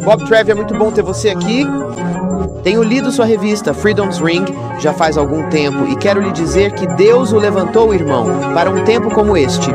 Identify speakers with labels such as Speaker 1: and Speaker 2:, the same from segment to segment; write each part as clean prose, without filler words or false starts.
Speaker 1: Bob Trev, é muito bom ter você aqui. Tenho lido sua revista Freedom's Ring já faz algum tempo e quero lhe dizer que Deus o levantou, irmão, para um tempo como este.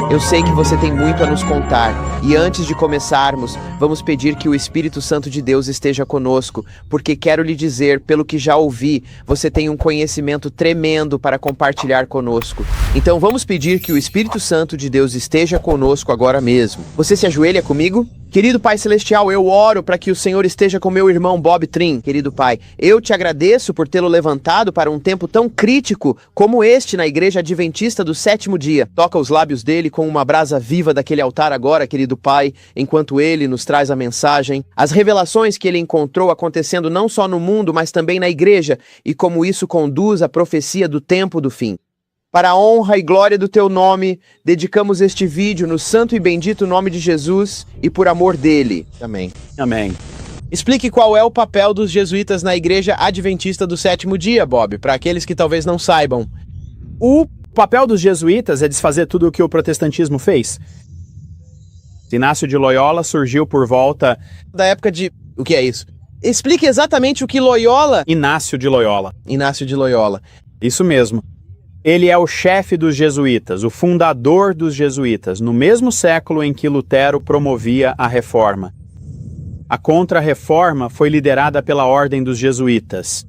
Speaker 1: Eu sei que você tem muito a nos contar, e antes de começarmos, vamos pedir que o Espírito Santo de Deus esteja conosco, porque quero lhe dizer, pelo que já ouvi, você tem um conhecimento tremendo para compartilhar conosco. Então vamos pedir que o Espírito Santo de Deus esteja conosco agora mesmo. Você se ajoelha comigo? Querido Pai Celestial, eu oro para que o Senhor esteja com meu irmão Bob Trim. Querido Pai, eu te agradeço por tê-lo levantado para um tempo tão crítico como este na Igreja Adventista do Sétimo Dia. Toca os lábios dele com uma brasa viva daquele altar agora, querido Pai, enquanto ele nos traz a mensagem, as revelações que ele encontrou acontecendo não só no mundo, mas também na Igreja, e como isso conduz à profecia do tempo do fim. Para a honra e glória do teu nome, dedicamos este vídeo no santo e bendito nome de Jesus e por amor dele. Amém.
Speaker 2: Amém.
Speaker 1: Explique qual é o papel dos jesuítas na Igreja Adventista do Sétimo Dia, Bob, para aqueles que talvez não saibam.
Speaker 2: O papel dos jesuítas é desfazer tudo o que o protestantismo fez. Inácio de Loyola surgiu por volta
Speaker 1: da época de... O que é isso? Explique exatamente o que Loyola...
Speaker 2: Inácio de Loyola.
Speaker 1: Inácio de Loyola.
Speaker 2: Isso mesmo. Ele é o chefe dos jesuítas, o fundador dos jesuítas, no mesmo século em que Lutero promovia a reforma. A Contra-Reforma foi liderada pela Ordem dos Jesuítas.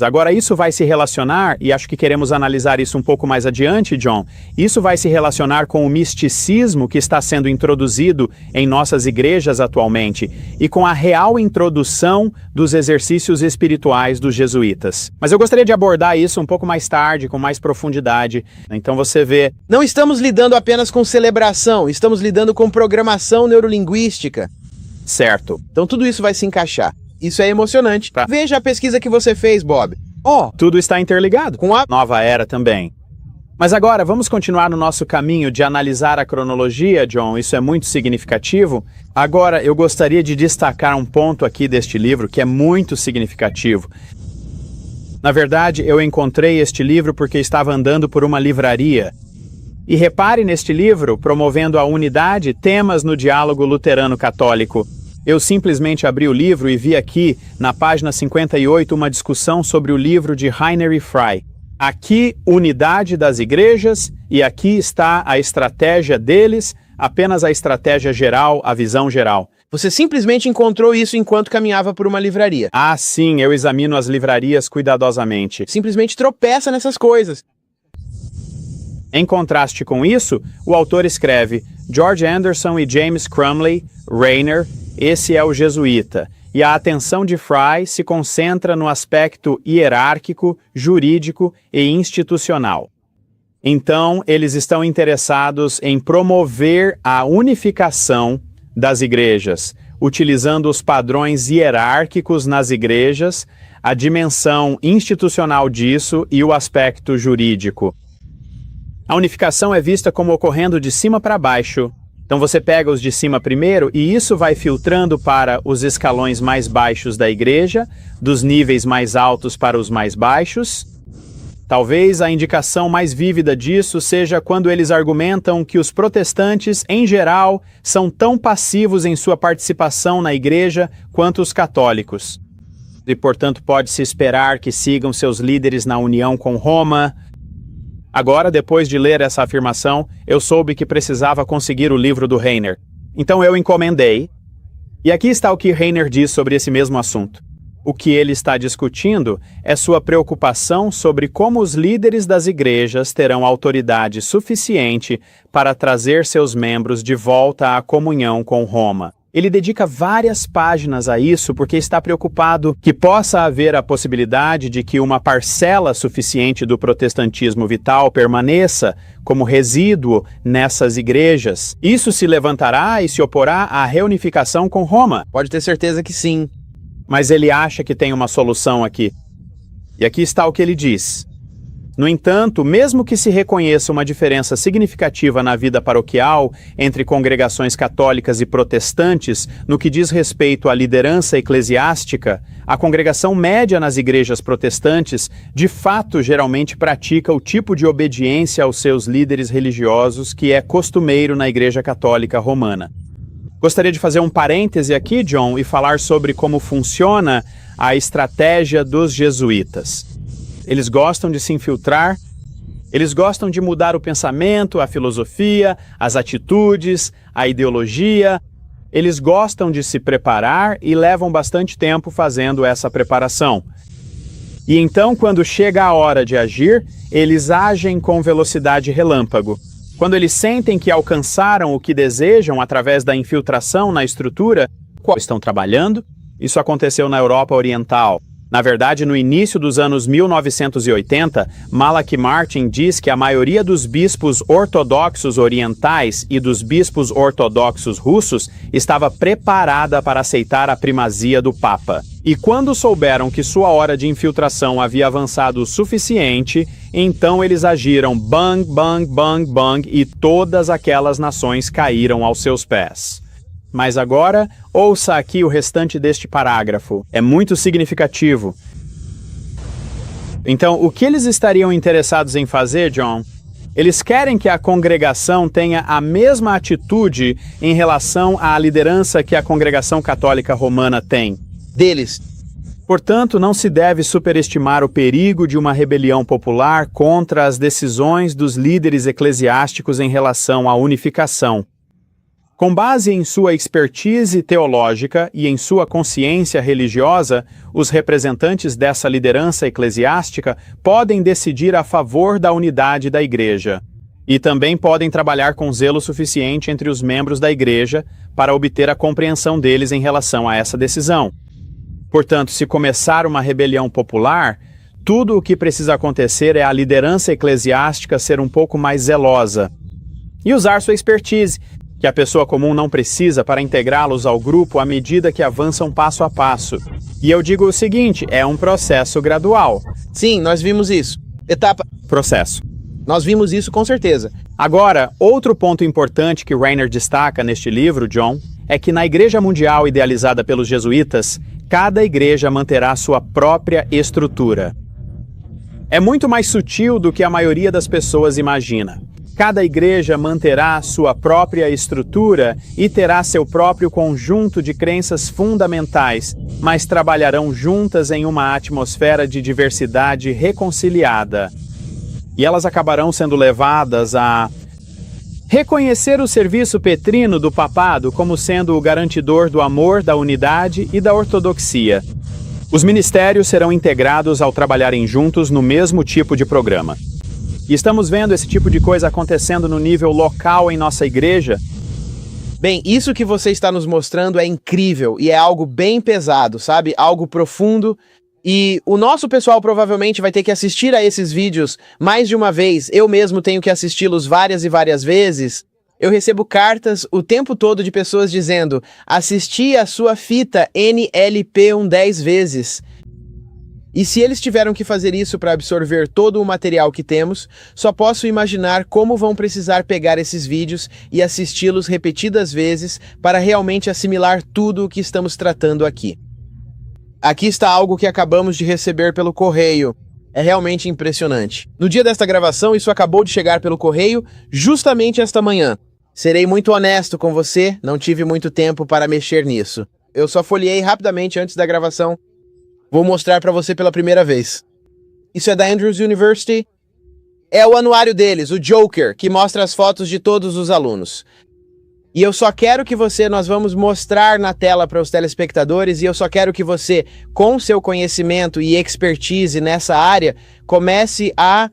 Speaker 2: Agora isso vai se relacionar, e acho que queremos analisar isso um pouco mais adiante, John, isso vai se relacionar com o misticismo que está sendo introduzido em nossas igrejas atualmente e com a real introdução dos exercícios espirituais dos jesuítas. Mas eu gostaria de abordar isso um pouco mais tarde, com mais profundidade. Então você vê...
Speaker 1: Não estamos lidando apenas com celebração, estamos lidando com programação neurolinguística.
Speaker 2: Certo.
Speaker 1: Então tudo isso vai se encaixar. Isso é emocionante.
Speaker 2: Tá.
Speaker 1: Veja a pesquisa que você fez, Bob.
Speaker 2: Tudo está interligado com a nova era também. Mas agora, vamos continuar no nosso caminho de analisar a cronologia, John, isso é muito significativo. Agora, eu gostaria de destacar um ponto aqui deste livro que é muito significativo. Na verdade, eu encontrei este livro porque estava andando por uma livraria. E repare neste livro, promovendo a unidade, temas no diálogo luterano-católico. Eu simplesmente abri o livro e vi aqui, na página 58, uma discussão sobre o livro de Rainer e Frey. Aqui, unidade das igrejas, e aqui está a estratégia deles, apenas a estratégia geral, a visão geral.
Speaker 1: Você simplesmente encontrou isso enquanto caminhava por uma livraria.
Speaker 2: Ah, sim, eu examino as livrarias cuidadosamente.
Speaker 1: Simplesmente tropeça nessas coisas.
Speaker 2: Em contraste com isso, o autor escreve George Anderson e James Crumley, Rainer, esse é o jesuíta, e a atenção de Frey se concentra no aspecto hierárquico, jurídico e institucional. Então, eles estão interessados em promover a unificação das igrejas, utilizando os padrões hierárquicos nas igrejas, a dimensão institucional disso e o aspecto jurídico. A unificação é vista como ocorrendo de cima para baixo. Então você pega os de cima primeiro e isso vai filtrando para os escalões mais baixos da igreja, dos níveis mais altos para os mais baixos. Talvez a indicação mais vívida disso seja quando eles argumentam que os protestantes, em geral, são tão passivos em sua participação na igreja quanto os católicos. E, portanto, pode-se esperar que sigam seus líderes na união com Roma. Agora, depois de ler essa afirmação, eu soube que precisava conseguir o livro do Rainer. Então eu encomendei. E aqui está o que Rainer diz sobre esse mesmo assunto. O que ele está discutindo é sua preocupação sobre como os líderes das igrejas terão autoridade suficiente para trazer seus membros de volta à comunhão com Roma. Ele dedica várias páginas a isso porque está preocupado que possa haver a possibilidade de que uma parcela suficiente do protestantismo vital permaneça como resíduo nessas igrejas. Isso se levantará e se oporá à reunificação com Roma.
Speaker 1: Pode ter certeza que sim.
Speaker 2: Mas ele acha que tem uma solução aqui. E aqui está o que ele diz. No entanto, mesmo que se reconheça uma diferença significativa na vida paroquial entre congregações católicas e protestantes no que diz respeito à liderança eclesiástica, a congregação média nas igrejas protestantes, de fato, geralmente pratica o tipo de obediência aos seus líderes religiosos que é costumeiro na Igreja Católica Romana. Gostaria de fazer um parêntese aqui, John, e falar sobre como funciona a estratégia dos jesuítas. Eles gostam de se infiltrar, eles gostam de mudar o pensamento, a filosofia, as atitudes, a ideologia. Eles gostam de se preparar e levam bastante tempo fazendo essa preparação. E então, quando chega a hora de agir, eles agem com velocidade relâmpago. Quando eles sentem que alcançaram o que desejam através da infiltração na estrutura, qual estão trabalhando, isso aconteceu na Europa Oriental. Na verdade, no início dos anos 1980, Malachi Martin diz que a maioria dos bispos ortodoxos orientais e dos bispos ortodoxos russos estava preparada para aceitar a primazia do Papa. E quando souberam que sua hora de infiltração havia avançado o suficiente, então eles agiram bang, bang, bang, bang e todas aquelas nações caíram aos seus pés. Mas agora, ouça aqui o restante deste parágrafo. É muito significativo. Então, o que eles estariam interessados em fazer, John? Eles querem que a congregação tenha a mesma atitude em relação à liderança que a congregação católica romana tem.
Speaker 1: Deles.
Speaker 2: Portanto, não se deve superestimar o perigo de uma rebelião popular contra as decisões dos líderes eclesiásticos em relação à unificação. Com base em sua expertise teológica e em sua consciência religiosa, os representantes dessa liderança eclesiástica podem decidir a favor da unidade da Igreja. E também podem trabalhar com zelo suficiente entre os membros da Igreja para obter a compreensão deles em relação a essa decisão. Portanto, se começar uma rebelião popular, tudo o que precisa acontecer é a liderança eclesiástica ser um pouco mais zelosa e usar sua expertise, que a pessoa comum não precisa para integrá-los ao grupo à medida que avançam passo a passo. E eu digo o seguinte, é um processo gradual.
Speaker 1: Sim, nós vimos isso.
Speaker 2: Processo.
Speaker 1: Nós vimos isso com certeza.
Speaker 2: Agora, outro ponto importante que Rainer destaca neste livro, John, é que na Igreja Mundial idealizada pelos jesuítas, cada igreja manterá sua própria estrutura. É muito mais sutil do que a maioria das pessoas imagina. Cada igreja manterá sua própria estrutura e terá seu próprio conjunto de crenças fundamentais, mas trabalharão juntas em uma atmosfera de diversidade reconciliada. E elas acabarão sendo levadas a reconhecer o serviço petrino do papado como sendo o garantidor do amor, da unidade e da ortodoxia. Os ministérios serão integrados ao trabalharem juntos no mesmo tipo de programa. E estamos vendo esse tipo de coisa acontecendo no nível local em nossa igreja.
Speaker 1: Bem, isso que você está nos mostrando é incrível e é algo bem pesado, sabe? Algo profundo. E o nosso pessoal provavelmente vai ter que assistir a esses vídeos mais de uma vez. Eu mesmo tenho que assisti-los várias e várias vezes. Eu recebo cartas o tempo todo de pessoas dizendo: assisti a sua fita NLP 10 vezes. E se eles tiveram que fazer isso para absorver todo o material que temos, só posso imaginar como vão precisar pegar esses vídeos e assisti-los repetidas vezes para realmente assimilar tudo o que estamos tratando aqui. Aqui está algo que acabamos de receber pelo correio. É realmente impressionante. No dia desta gravação, isso acabou de chegar pelo correio justamente esta manhã. Serei muito honesto com você, não tive muito tempo para mexer nisso. Eu só folheei rapidamente antes da gravação. Vou mostrar para você pela primeira vez. Isso é da Andrews University. É o anuário deles, o Joker, que mostra as fotos de todos os alunos. E eu só quero que nós vamos mostrar na tela para os telespectadores, e eu só quero que você, com seu conhecimento e expertise nessa área, comece a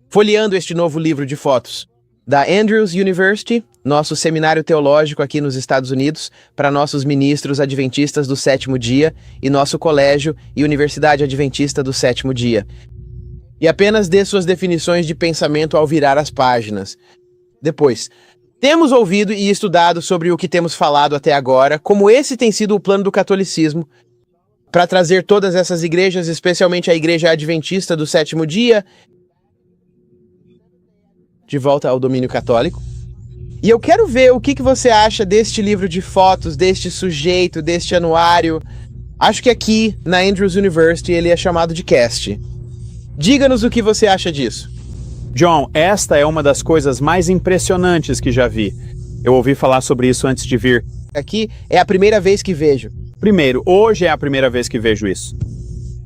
Speaker 1: folheando este novo livro de fotos. da Andrews University, nosso seminário teológico aqui nos Estados Unidos, para nossos ministros adventistas do sétimo dia e nosso colégio e Universidade Adventista do sétimo dia. E apenas dê suas definições de pensamento ao virar as páginas. Depois, temos ouvido e estudado sobre o que temos falado até agora, como esse tem sido o plano do catolicismo, para trazer todas essas igrejas, especialmente a Igreja Adventista do sétimo dia, de volta ao domínio católico. E eu quero ver o que você acha deste livro de fotos, deste sujeito, deste anuário. Acho que aqui, na Andrews University, ele é chamado de cast. Diga-nos o que você acha disso.
Speaker 2: John, esta é uma das coisas mais impressionantes que já vi. Eu ouvi falar sobre isso antes de vir.
Speaker 1: Aqui é a primeira vez que vejo.
Speaker 2: Primeiro, hoje é a primeira vez que vejo isso.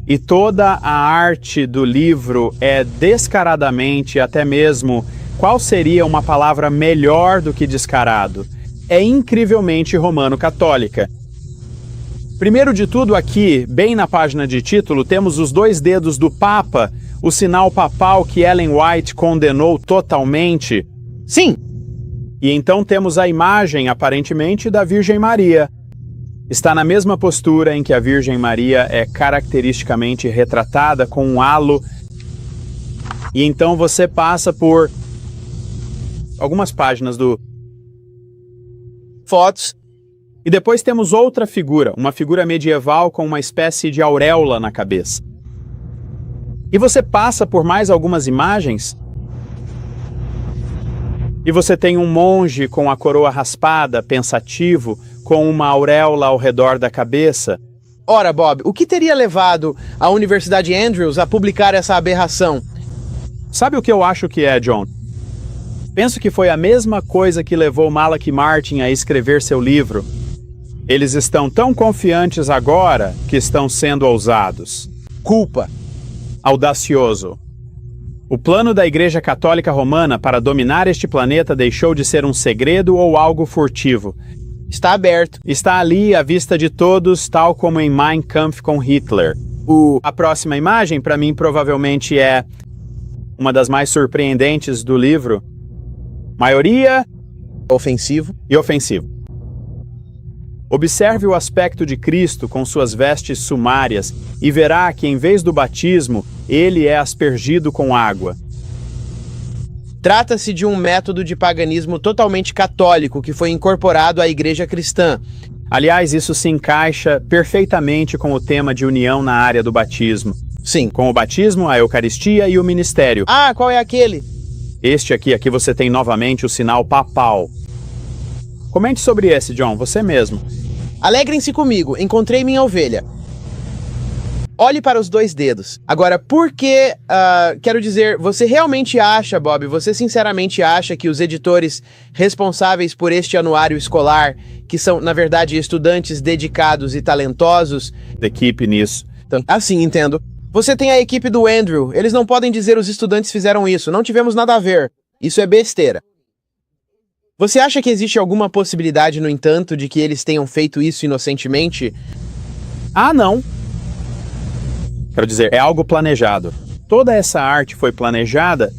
Speaker 2: E toda a arte do livro é descaradamente, até mesmo, qual seria uma palavra melhor do que descarado? É incrivelmente romano-católica. Primeiro de tudo aqui, bem na página de título, temos os dois dedos do Papa, o sinal papal que Ellen White condenou totalmente.
Speaker 1: Sim!
Speaker 2: E então temos a imagem, aparentemente, da Virgem Maria. Está na mesma postura em que a Virgem Maria é caracteristicamente retratada com um halo. E então você passa por algumas páginas do
Speaker 1: fotos.
Speaker 2: E depois temos outra figura, uma figura medieval com uma espécie de auréola na cabeça. E você passa por mais algumas imagens. E você tem um monge com a coroa raspada, pensativo, com uma auréola ao redor da cabeça.
Speaker 1: Ora, Bob, o que teria levado a Universidade Andrews a publicar essa aberração?
Speaker 2: Sabe o que eu acho que é, John? Penso que foi a mesma coisa que levou Malachi Martin a escrever seu livro. Eles estão tão confiantes agora que estão sendo ousados.
Speaker 1: Culpa.
Speaker 2: Audacioso. O plano da Igreja Católica Romana para dominar este planeta deixou de ser um segredo ou algo furtivo.
Speaker 1: Está aberto.
Speaker 2: Está ali à vista de todos, tal como em Mein Kampf com Hitler. A próxima imagem, para mim, provavelmente é uma das mais surpreendentes do livro. Maioria
Speaker 1: ofensivo
Speaker 2: e ofensivo. Observe o aspecto de Cristo com suas vestes sumárias e verá que, em vez do batismo, ele é aspergido com água.
Speaker 1: Trata-se de um método de paganismo totalmente católico que foi incorporado à Igreja Cristã.
Speaker 2: Aliás, isso se encaixa perfeitamente com o tema de união na área do batismo.
Speaker 1: Sim.
Speaker 2: Com o batismo, a Eucaristia e o ministério.
Speaker 1: Ah, qual é aquele?
Speaker 2: Este aqui você tem novamente o sinal papal. Comente sobre esse, John, você mesmo.
Speaker 1: Alegrem-se comigo, encontrei minha ovelha. Olhe para os dois dedos. Agora, por que, quero dizer, você realmente acha, Bob, você sinceramente acha que os editores responsáveis por este anuário escolar, que são, na verdade, estudantes dedicados e talentosos...
Speaker 2: Equipe nisso.
Speaker 1: Assim, entendo. Você tem a equipe do Andrew, eles não podem dizer os estudantes fizeram isso, não tivemos nada a ver. Isso é besteira. Você acha que existe alguma possibilidade, no entanto, de que eles tenham feito isso inocentemente?
Speaker 2: Ah, não. Quero dizer, é algo planejado. Toda essa arte foi planejada.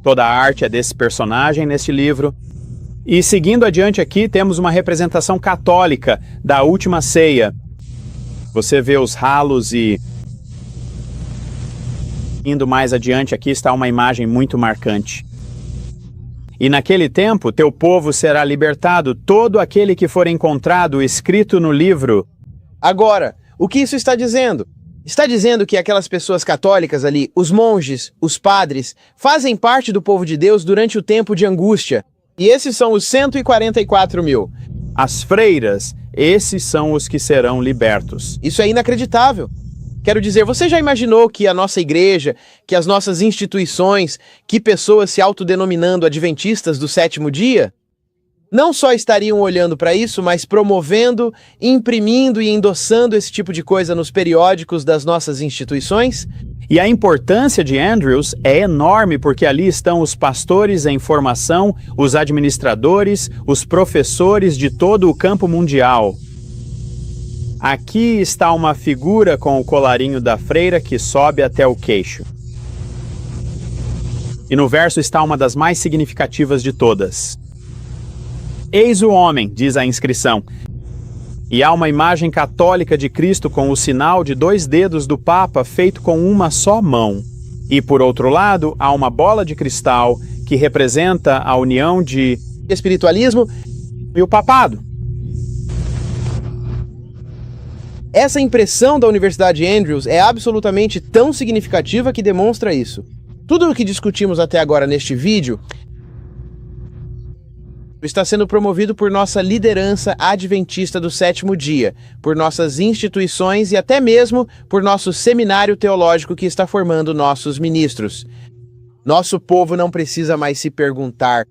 Speaker 2: Toda a arte é desse personagem nesse livro. E seguindo adiante aqui, temos uma representação católica da Última Ceia. Você vê os ralos e... Indo mais adiante aqui está uma imagem muito marcante. E naquele tempo, teu povo será libertado, todo aquele que for encontrado escrito no livro.
Speaker 1: Agora, o que isso está dizendo? Está dizendo que aquelas pessoas católicas ali, os monges, os padres, fazem parte do povo de Deus durante o tempo de angústia. E esses são os 144 mil.
Speaker 2: As freiras, esses são os que serão libertos.
Speaker 1: Isso é inacreditável. Quero dizer, você já imaginou que a nossa igreja, que as nossas instituições, que pessoas se autodenominando adventistas do sétimo dia, não só estariam olhando para isso, mas promovendo, imprimindo e endossando esse tipo de coisa nos periódicos das nossas instituições?
Speaker 2: E a importância de Andrews é enorme porque ali estão os pastores em formação, os administradores, os professores de todo o campo mundial. Aqui está uma figura com o colarinho da freira que sobe até o queixo. E no verso está uma das mais significativas de todas. Eis o homem, diz a inscrição. E há uma imagem católica de Cristo com o sinal de 2 dedos do Papa feito com uma só mão. E por outro lado, há uma bola de cristal que representa a união de espiritualismo e o papado.
Speaker 1: Essa impressão da Universidade Andrews é absolutamente tão significativa que demonstra isso. Tudo o que discutimos até agora neste vídeo está sendo promovido por nossa liderança adventista do 7º dia, por nossas instituições e até mesmo por nosso seminário teológico que está formando nossos ministros. Nosso povo não precisa mais se perguntar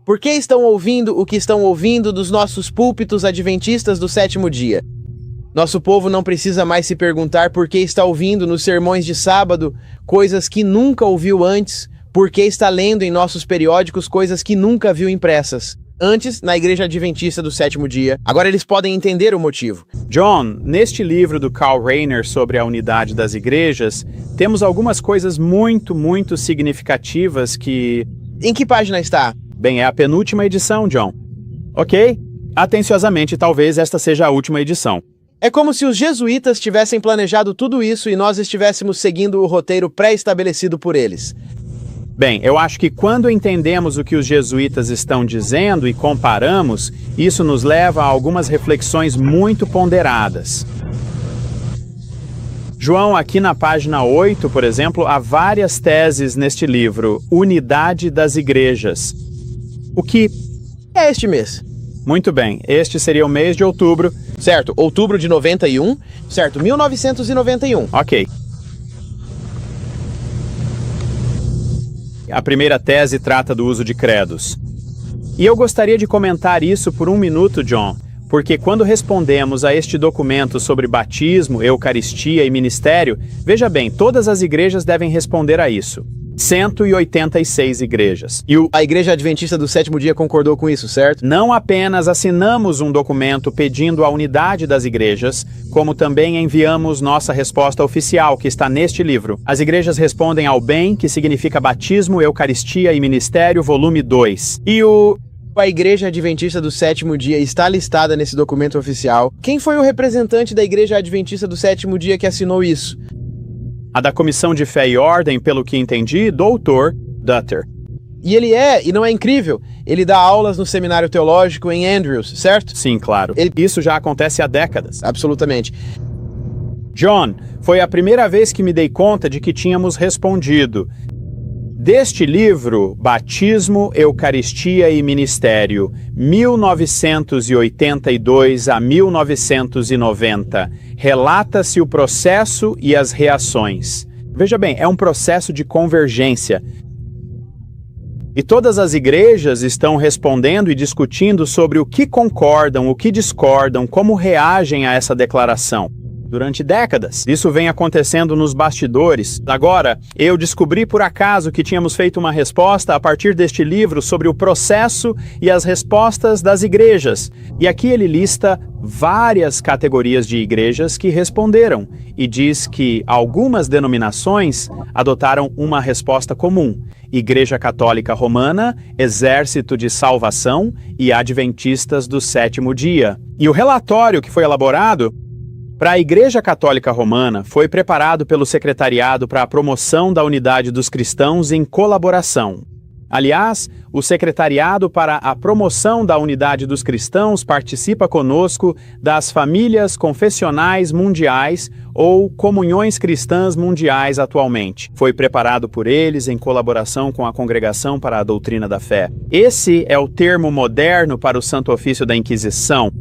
Speaker 1: por que estão ouvindo o que estão ouvindo dos nossos púlpitos adventistas do 7º dia. Nosso povo não precisa mais se perguntar por que está ouvindo nos sermões de sábado coisas que nunca ouviu antes, por que está lendo em nossos periódicos coisas que nunca viu impressas antes na Igreja Adventista do 7º dia. Agora eles podem entender o motivo.
Speaker 2: John, neste livro do Karl Rahner sobre a unidade das igrejas, temos algumas coisas muito significativas que...
Speaker 1: Em que página está?
Speaker 2: Bem, é a penúltima edição, John. Ok? Atenciosamente, talvez esta seja a última edição.
Speaker 1: É como se os jesuítas tivessem planejado tudo isso e nós estivéssemos seguindo o roteiro pré-estabelecido por eles.
Speaker 2: Bem, eu acho que quando entendemos o que os jesuítas estão dizendo e comparamos, isso nos leva a algumas reflexões muito ponderadas. João, aqui na página 8, por exemplo, há várias teses neste livro, Unidade das Igrejas. O que
Speaker 1: é este mês?
Speaker 2: Muito bem, este seria o mês de outubro.
Speaker 1: Certo, outubro de 91, certo, 1991.
Speaker 2: Ok. A primeira tese trata do uso de credos. E eu gostaria de comentar isso por 1 minuto, John, porque quando respondemos a este documento sobre batismo, eucaristia e ministério, veja bem, todas as igrejas devem responder a isso. 186 igrejas.
Speaker 1: E a Igreja Adventista do 7º dia concordou com isso, certo?
Speaker 2: Não apenas assinamos um documento pedindo a unidade das igrejas, como também enviamos nossa resposta oficial, que está neste livro. As igrejas respondem ao bem, que significa batismo, eucaristia e ministério, volume 2. E
Speaker 1: a Igreja Adventista do 7º dia está listada nesse documento oficial. Quem foi o representante da Igreja Adventista do 7º dia que assinou isso?
Speaker 2: A da Comissão de Fé e Ordem, pelo que entendi, Dr. Dutter.
Speaker 1: E não é incrível? Ele dá aulas no seminário teológico em Andrews, certo?
Speaker 2: Sim, claro. Isso já acontece há décadas.
Speaker 1: Absolutamente.
Speaker 2: John, foi a primeira vez que me dei conta de que tínhamos respondido. Deste livro, Batismo, Eucaristia e Ministério, 1982 a 1990, relata-se o processo e as reações. Veja bem, é um processo de convergência. E todas as igrejas estão respondendo e discutindo sobre o que concordam, o que discordam, como reagem a essa declaração. Durante décadas, isso vem acontecendo nos bastidores. Agora, eu descobri por acaso que tínhamos feito uma resposta a partir deste livro sobre o processo e as respostas das igrejas. E aqui ele lista várias categorias de igrejas que responderam e diz que algumas denominações adotaram uma resposta comum. Igreja Católica Romana, Exército de Salvação e Adventistas do 7º dia. E o relatório que foi elaborado para a Igreja Católica Romana foi preparado pelo Secretariado para a Promoção da Unidade dos Cristãos em Colaboração. Aliás, o Secretariado para a Promoção da Unidade dos Cristãos participa conosco das Famílias Confessionais Mundiais ou Comunhões Cristãs Mundiais atualmente. Foi preparado por eles em colaboração com a Congregação para a Doutrina da Fé. Esse é o termo moderno para o Santo Ofício da Inquisição.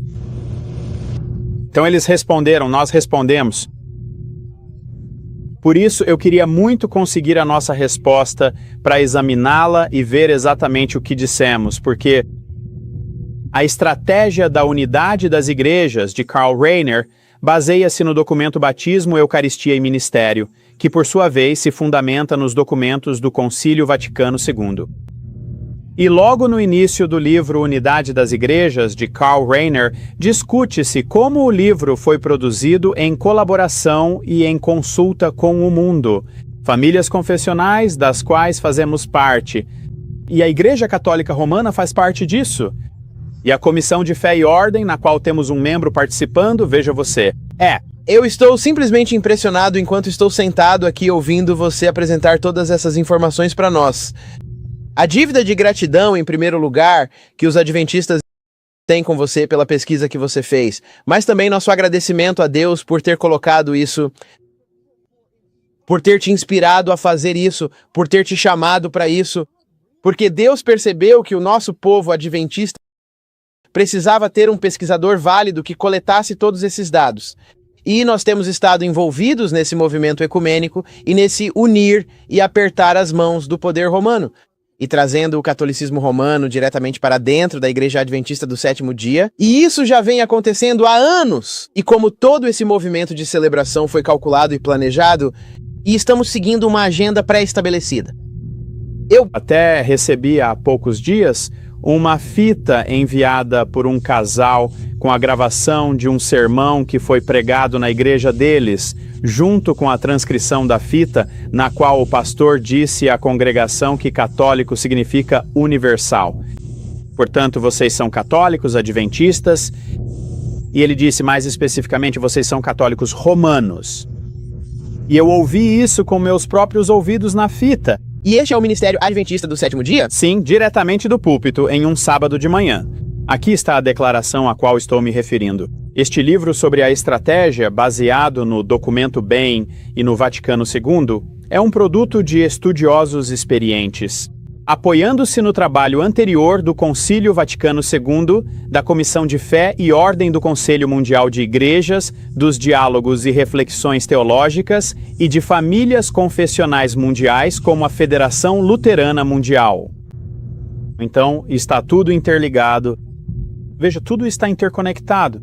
Speaker 2: Então eles responderam, nós respondemos. Por isso eu queria muito conseguir a nossa resposta para examiná-la e ver exatamente o que dissemos, porque a estratégia da unidade das igrejas de Karl Rahner baseia-se no documento Batismo, Eucaristia e Ministério, que por sua vez se fundamenta nos documentos do Concílio Vaticano II. E logo no início do livro Unidade das Igrejas, de Karl Rahner, discute-se como o livro foi produzido em colaboração e em consulta com o mundo. famílias confessionais das quais fazemos parte. E a Igreja Católica Romana faz parte disso. E a Comissão de Fé e Ordem, na qual temos um membro participando, veja você.
Speaker 1: Eu estou simplesmente impressionado enquanto estou sentado aqui ouvindo você apresentar todas essas informações para nós. A dívida de gratidão, em primeiro lugar, que os adventistas têm com você pela pesquisa que você fez, mas também nosso agradecimento a Deus por ter colocado isso, por ter te inspirado a fazer isso, por ter te chamado para isso, porque Deus percebeu que o nosso povo adventista precisava ter um pesquisador válido que coletasse todos esses dados. E nós temos estado envolvidos nesse movimento ecumênico e nesse unir e apertar as mãos do poder romano, e trazendo o catolicismo romano diretamente para dentro da Igreja Adventista do Sétimo Dia. E isso já vem acontecendo há anos. E como todo esse movimento de celebração foi calculado e planejado, e estamos seguindo uma agenda pré-estabelecida. Eu
Speaker 2: até recebi há poucos dias uma fita enviada por um casal com a gravação de um sermão que foi pregado na igreja deles, junto com a transcrição da fita, na qual o pastor disse à congregação que católico significa universal. Portanto, vocês são católicos, adventistas, e ele disse mais especificamente, vocês são católicos romanos. E eu ouvi isso com meus próprios ouvidos na fita.
Speaker 1: E este é o Ministério Adventista do Sétimo Dia?
Speaker 2: Sim, diretamente do púlpito, em um sábado de manhã. Aqui está a declaração a qual estou me referindo. Este livro sobre a estratégia, baseado no Documento Bain e no Vaticano II, é um produto de estudiosos experientes, apoiando-se no trabalho anterior do Concílio Vaticano II, da Comissão de Fé e Ordem do Conselho Mundial de Igrejas, dos Diálogos e Reflexões Teológicas e de famílias confessionais mundiais como a Federação Luterana Mundial. Então, está tudo interligado. Veja, tudo está interconectado.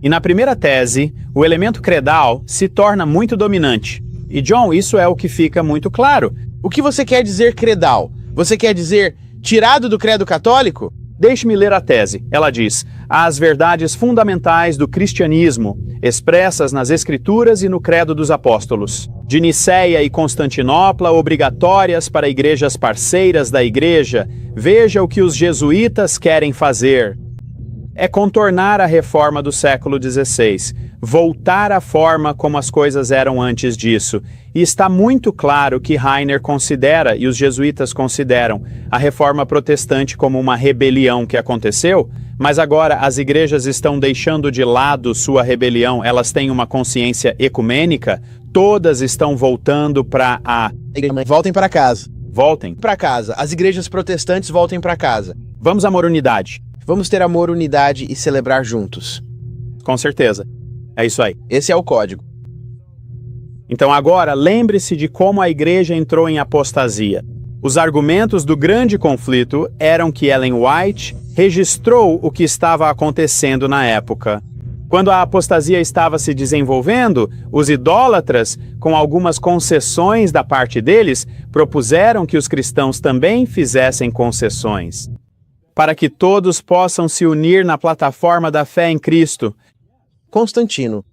Speaker 2: E na primeira tese, o elemento credal se torna muito dominante. E John, isso é o que fica muito claro.
Speaker 1: O que você quer dizer credal? Você quer dizer tirado do credo católico?
Speaker 2: Deixe-me ler a tese. Ela diz: as verdades fundamentais do cristianismo, expressas nas Escrituras e no Credo dos Apóstolos, de Nicéia e Constantinopla, obrigatórias para igrejas parceiras da Igreja. Veja o que os jesuítas querem fazer. É contornar a reforma do século XVI, voltar à forma como as coisas eram antes disso. E está muito claro que Rainer considera, e os jesuítas consideram, a reforma protestante como uma rebelião que aconteceu, mas agora as igrejas estão deixando de lado sua rebelião, elas têm uma consciência ecumênica, todas estão voltando para a...
Speaker 1: Voltem para casa.
Speaker 2: Voltem
Speaker 1: para casa. As igrejas protestantes voltem para casa.
Speaker 2: Vamos amor, unidade.
Speaker 1: Vamos ter amor, unidade e celebrar juntos.
Speaker 2: Com certeza. É isso aí.
Speaker 1: Esse é o código.
Speaker 2: Então agora, lembre-se de como a igreja entrou em apostasia. Os argumentos do grande conflito eram que Ellen White registrou o que estava acontecendo na época. Quando a apostasia estava se desenvolvendo, os idólatras, com algumas concessões da parte deles, propuseram que os cristãos também fizessem concessões, para que todos possam se unir na plataforma da fé em Cristo.
Speaker 1: Constantino.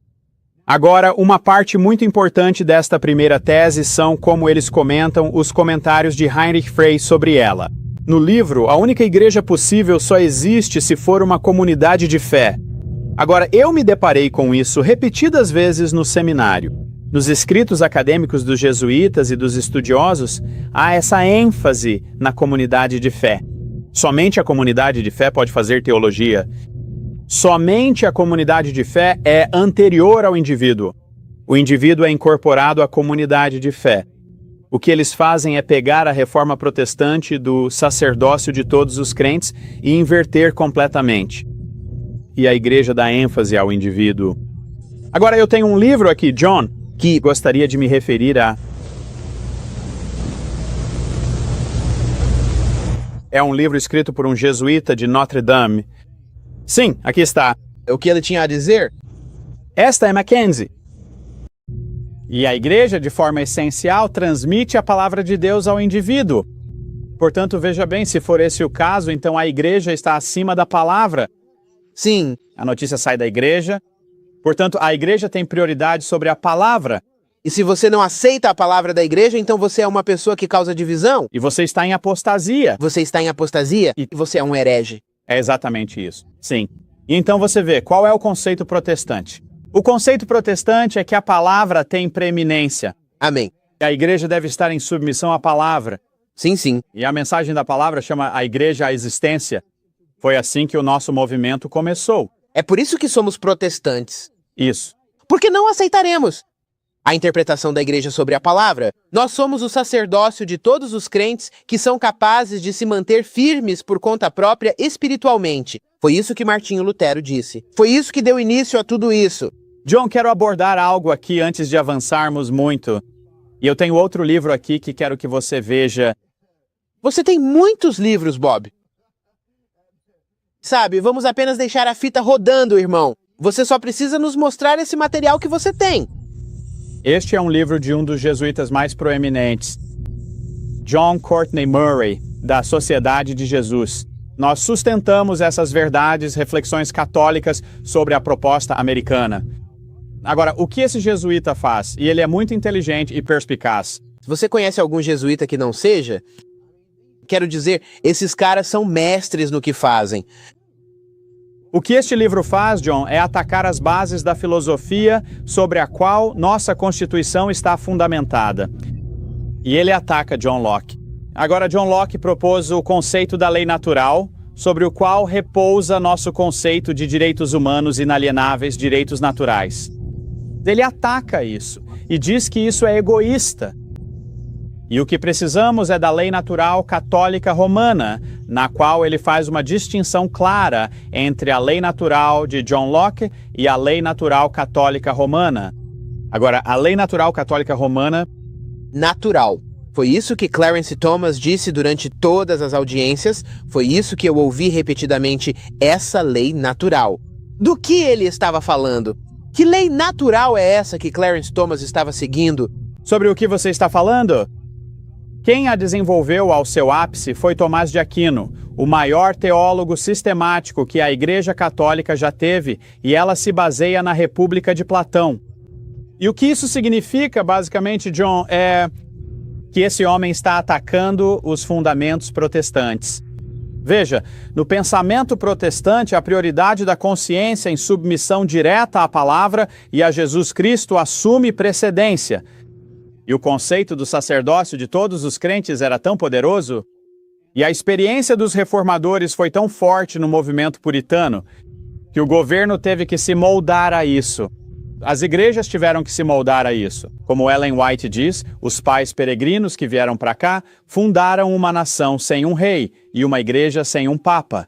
Speaker 2: Agora, uma parte muito importante desta primeira tese são, como eles comentam, os comentários de Heinrich Frey sobre ela. No livro, a única igreja possível só existe se for uma comunidade de fé. Agora, eu me deparei com isso repetidas vezes no seminário. Nos escritos acadêmicos dos jesuítas e dos estudiosos, há essa ênfase na comunidade de fé. Somente a comunidade de fé pode fazer teologia. Somente a comunidade de fé é anterior ao indivíduo. O indivíduo é incorporado à comunidade de fé. O que eles fazem é pegar a reforma protestante do sacerdócio de todos os crentes e inverter completamente. E a igreja dá ênfase ao indivíduo. Agora eu tenho um livro aqui, John, que gostaria de me referir a... É um livro escrito por um jesuíta de Notre Dame. Sim, aqui está.
Speaker 1: O que ele tinha a dizer?
Speaker 2: Esta é Mackenzie. E a igreja, de forma essencial, transmite a palavra de Deus ao indivíduo. Portanto, veja bem, se for esse o caso, então a igreja está acima da palavra.
Speaker 1: Sim.
Speaker 2: A notícia sai da igreja. Portanto, a igreja tem prioridade sobre a palavra.
Speaker 1: E se você não aceita a palavra da igreja, então você é uma pessoa que causa divisão.
Speaker 2: E você está em apostasia.
Speaker 1: Você está em apostasia e você é um herege.
Speaker 2: É exatamente isso. Sim. E então você vê, qual é o conceito protestante? O conceito protestante é que a palavra tem preeminência.
Speaker 1: Amém.
Speaker 2: A igreja deve estar em submissão à palavra.
Speaker 1: Sim, sim.
Speaker 2: E a mensagem da palavra chama a igreja à existência. Foi assim que o nosso movimento começou.
Speaker 1: É por isso que somos protestantes.
Speaker 2: Isso.
Speaker 1: Porque não aceitaremos a interpretação da igreja sobre a palavra. Nós somos o sacerdócio de todos os crentes que são capazes de se manter firmes por conta própria espiritualmente. Foi isso que Martinho Lutero disse. Foi isso que deu início a tudo isso.
Speaker 2: John, quero abordar algo aqui antes de avançarmos muito. E eu tenho outro livro aqui que quero que você veja.
Speaker 1: Você tem muitos livros, Bob. Sabe, vamos apenas deixar a fita rodando, irmão. Você só precisa nos mostrar esse material que você tem.
Speaker 2: Este é um livro de um dos jesuítas mais proeminentes, John Courtney Murray, da Sociedade de Jesus. Nós sustentamos essas verdades, reflexões católicas sobre a proposta americana. Agora, o que esse jesuíta faz? E ele é muito inteligente e perspicaz.
Speaker 1: Se você conhece algum jesuíta que não seja, quero dizer, esses caras são mestres no que fazem.
Speaker 2: O que este livro faz, John, é atacar as bases da filosofia sobre a qual nossa Constituição está fundamentada. E ele ataca John Locke. Agora, John Locke propôs o conceito da lei natural, sobre o qual repousa nosso conceito de direitos humanos inalienáveis, direitos naturais. Ele ataca isso e diz que isso é egoísta. E o que precisamos é da lei natural católica romana, na qual ele faz uma distinção clara entre a lei natural de John Locke e a lei natural católica romana. Agora, a lei natural católica romana...
Speaker 1: Natural. Foi isso que Clarence Thomas disse durante todas as audiências, foi isso que eu ouvi repetidamente, essa lei natural. Do que ele estava falando? Que lei natural é essa que Clarence Thomas estava seguindo?
Speaker 2: Sobre o que você está falando? Quem a desenvolveu ao seu ápice foi Tomás de Aquino, o maior teólogo sistemático que a Igreja Católica já teve, e ela se baseia na República de Platão. E o que isso significa, basicamente, John, é que esse homem está atacando os fundamentos protestantes. Veja, no pensamento protestante, a prioridade da consciência em submissão direta à palavra e a Jesus Cristo assume precedência. E o conceito do sacerdócio de todos os crentes era tão poderoso, e a experiência dos reformadores foi tão forte no movimento puritano, que o governo teve que se moldar a isso. As igrejas tiveram que se moldar a isso. Como Ellen White diz, os pais peregrinos que vieram para cá fundaram uma nação sem um rei e uma igreja sem um papa,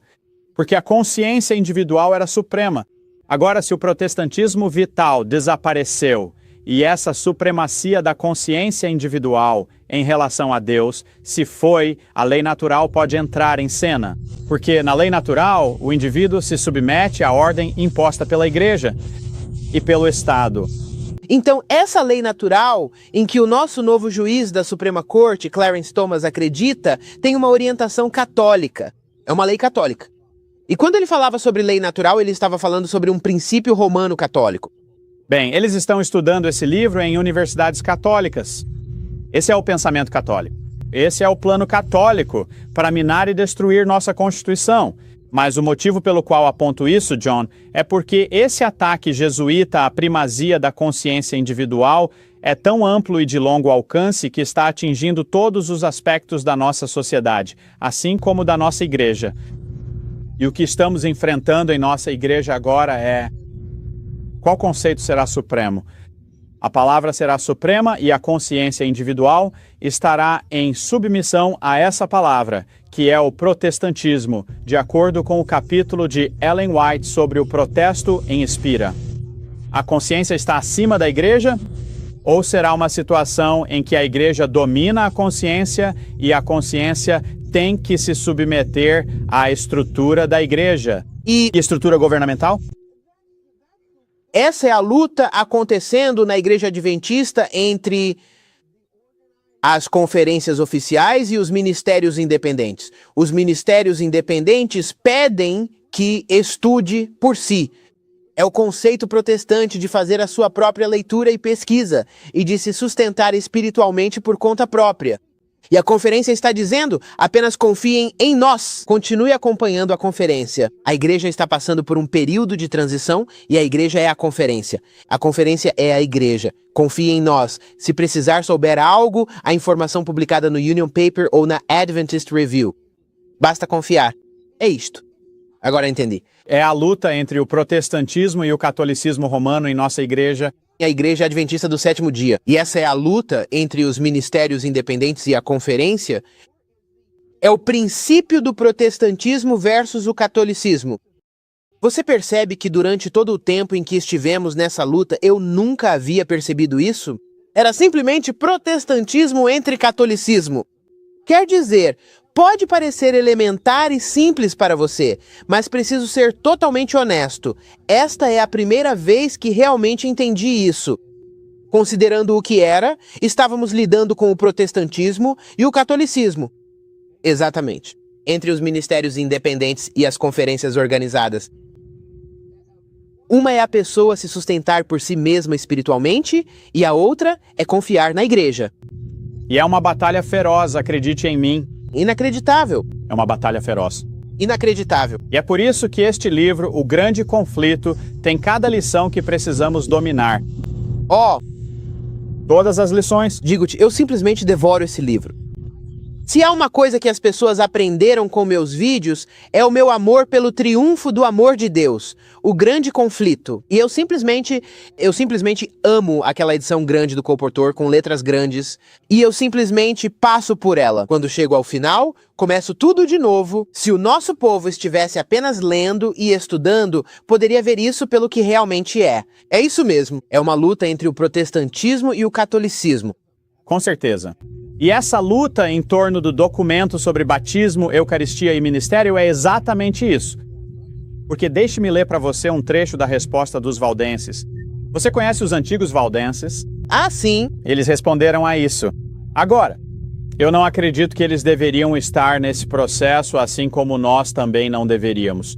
Speaker 2: porque a consciência individual era suprema. Agora, se o protestantismo vital desapareceu, e essa supremacia da consciência individual em relação a Deus, se foi, a lei natural pode entrar em cena. Porque na lei natural, o indivíduo se submete à ordem imposta pela igreja e pelo Estado.
Speaker 1: Então, essa lei natural, em que o nosso novo juiz da Suprema Corte, Clarence Thomas, acredita, tem uma orientação católica. É uma lei católica. E quando ele falava sobre lei natural, ele estava falando sobre um princípio romano católico.
Speaker 2: Bem, eles estão estudando esse livro em universidades católicas. Esse é o pensamento católico. Esse é o plano católico para minar e destruir nossa Constituição. Mas o motivo pelo qual aponto isso, John, é porque esse ataque jesuíta à primazia da consciência individual é tão amplo e de longo alcance que está atingindo todos os aspectos da nossa sociedade, assim como da nossa igreja. E o que estamos enfrentando em nossa igreja agora é... Qual conceito será supremo? A palavra será suprema e a consciência individual estará em submissão a essa palavra, que é o protestantismo, de acordo com o capítulo de Ellen White sobre o protesto em Spira. A consciência está acima da igreja? Ou será uma situação em que a igreja domina a consciência e a consciência tem que se submeter à estrutura da igreja? E estrutura governamental?
Speaker 1: Essa é a luta acontecendo na Igreja Adventista entre as conferências oficiais e os ministérios independentes. Os ministérios independentes pedem que estude por si. É o conceito protestante de fazer a sua própria leitura e pesquisa e de se sustentar espiritualmente por conta própria. E a conferência está dizendo, apenas confiem em nós. Continue acompanhando a conferência. A igreja está passando por um período de transição e a igreja é a conferência. A conferência é a igreja. Confie em nós. Se precisar souber algo, a informação publicada no Union Paper ou na Adventist Review. Basta confiar. É isto. Agora entendi.
Speaker 2: É a luta entre o protestantismo e o catolicismo romano em nossa igreja.
Speaker 1: A Igreja Adventista do Sétimo Dia. E essa é a luta entre os ministérios independentes e a conferência. É o princípio do protestantismo versus o catolicismo. Você percebe que durante todo o tempo em que estivemos nessa luta, eu nunca havia percebido isso? Era simplesmente protestantismo entre catolicismo. Quer dizer, pode parecer elementar e simples para você, mas preciso ser totalmente honesto. Esta é a primeira vez que realmente entendi isso. Considerando o que era, estávamos lidando com o protestantismo e o catolicismo. Exatamente. Entre os ministérios independentes e as conferências organizadas. Uma é a pessoa se sustentar por si mesma espiritualmente e a outra é confiar na igreja.
Speaker 2: E é uma batalha feroz, acredite em mim.
Speaker 1: Inacreditável.
Speaker 2: É uma batalha feroz.
Speaker 1: Inacreditável.
Speaker 2: E é por isso que este livro, O Grande Conflito, tem cada lição que precisamos dominar. Todas as lições.
Speaker 1: Digo-te, eu simplesmente devoro esse livro. Se há uma coisa que as pessoas aprenderam com meus vídeos, é o meu amor pelo triunfo do amor de Deus, o grande conflito. E eu simplesmente amo aquela edição grande do Colportor, com letras grandes, e eu simplesmente passo por ela. Quando chego ao final, começo tudo de novo. Se o nosso povo estivesse apenas lendo e estudando, poderia ver isso pelo que realmente é. É isso mesmo, é uma luta entre o protestantismo e o catolicismo.
Speaker 2: Com certeza. E essa luta em torno do documento sobre batismo, eucaristia e ministério é exatamente isso. Porque deixe-me ler para você um trecho da resposta dos valdenses. Você conhece os antigos valdenses?
Speaker 1: Ah, sim.
Speaker 2: Eles responderam a isso. Agora, eu não acredito que eles deveriam estar nesse processo, assim como nós também não deveríamos.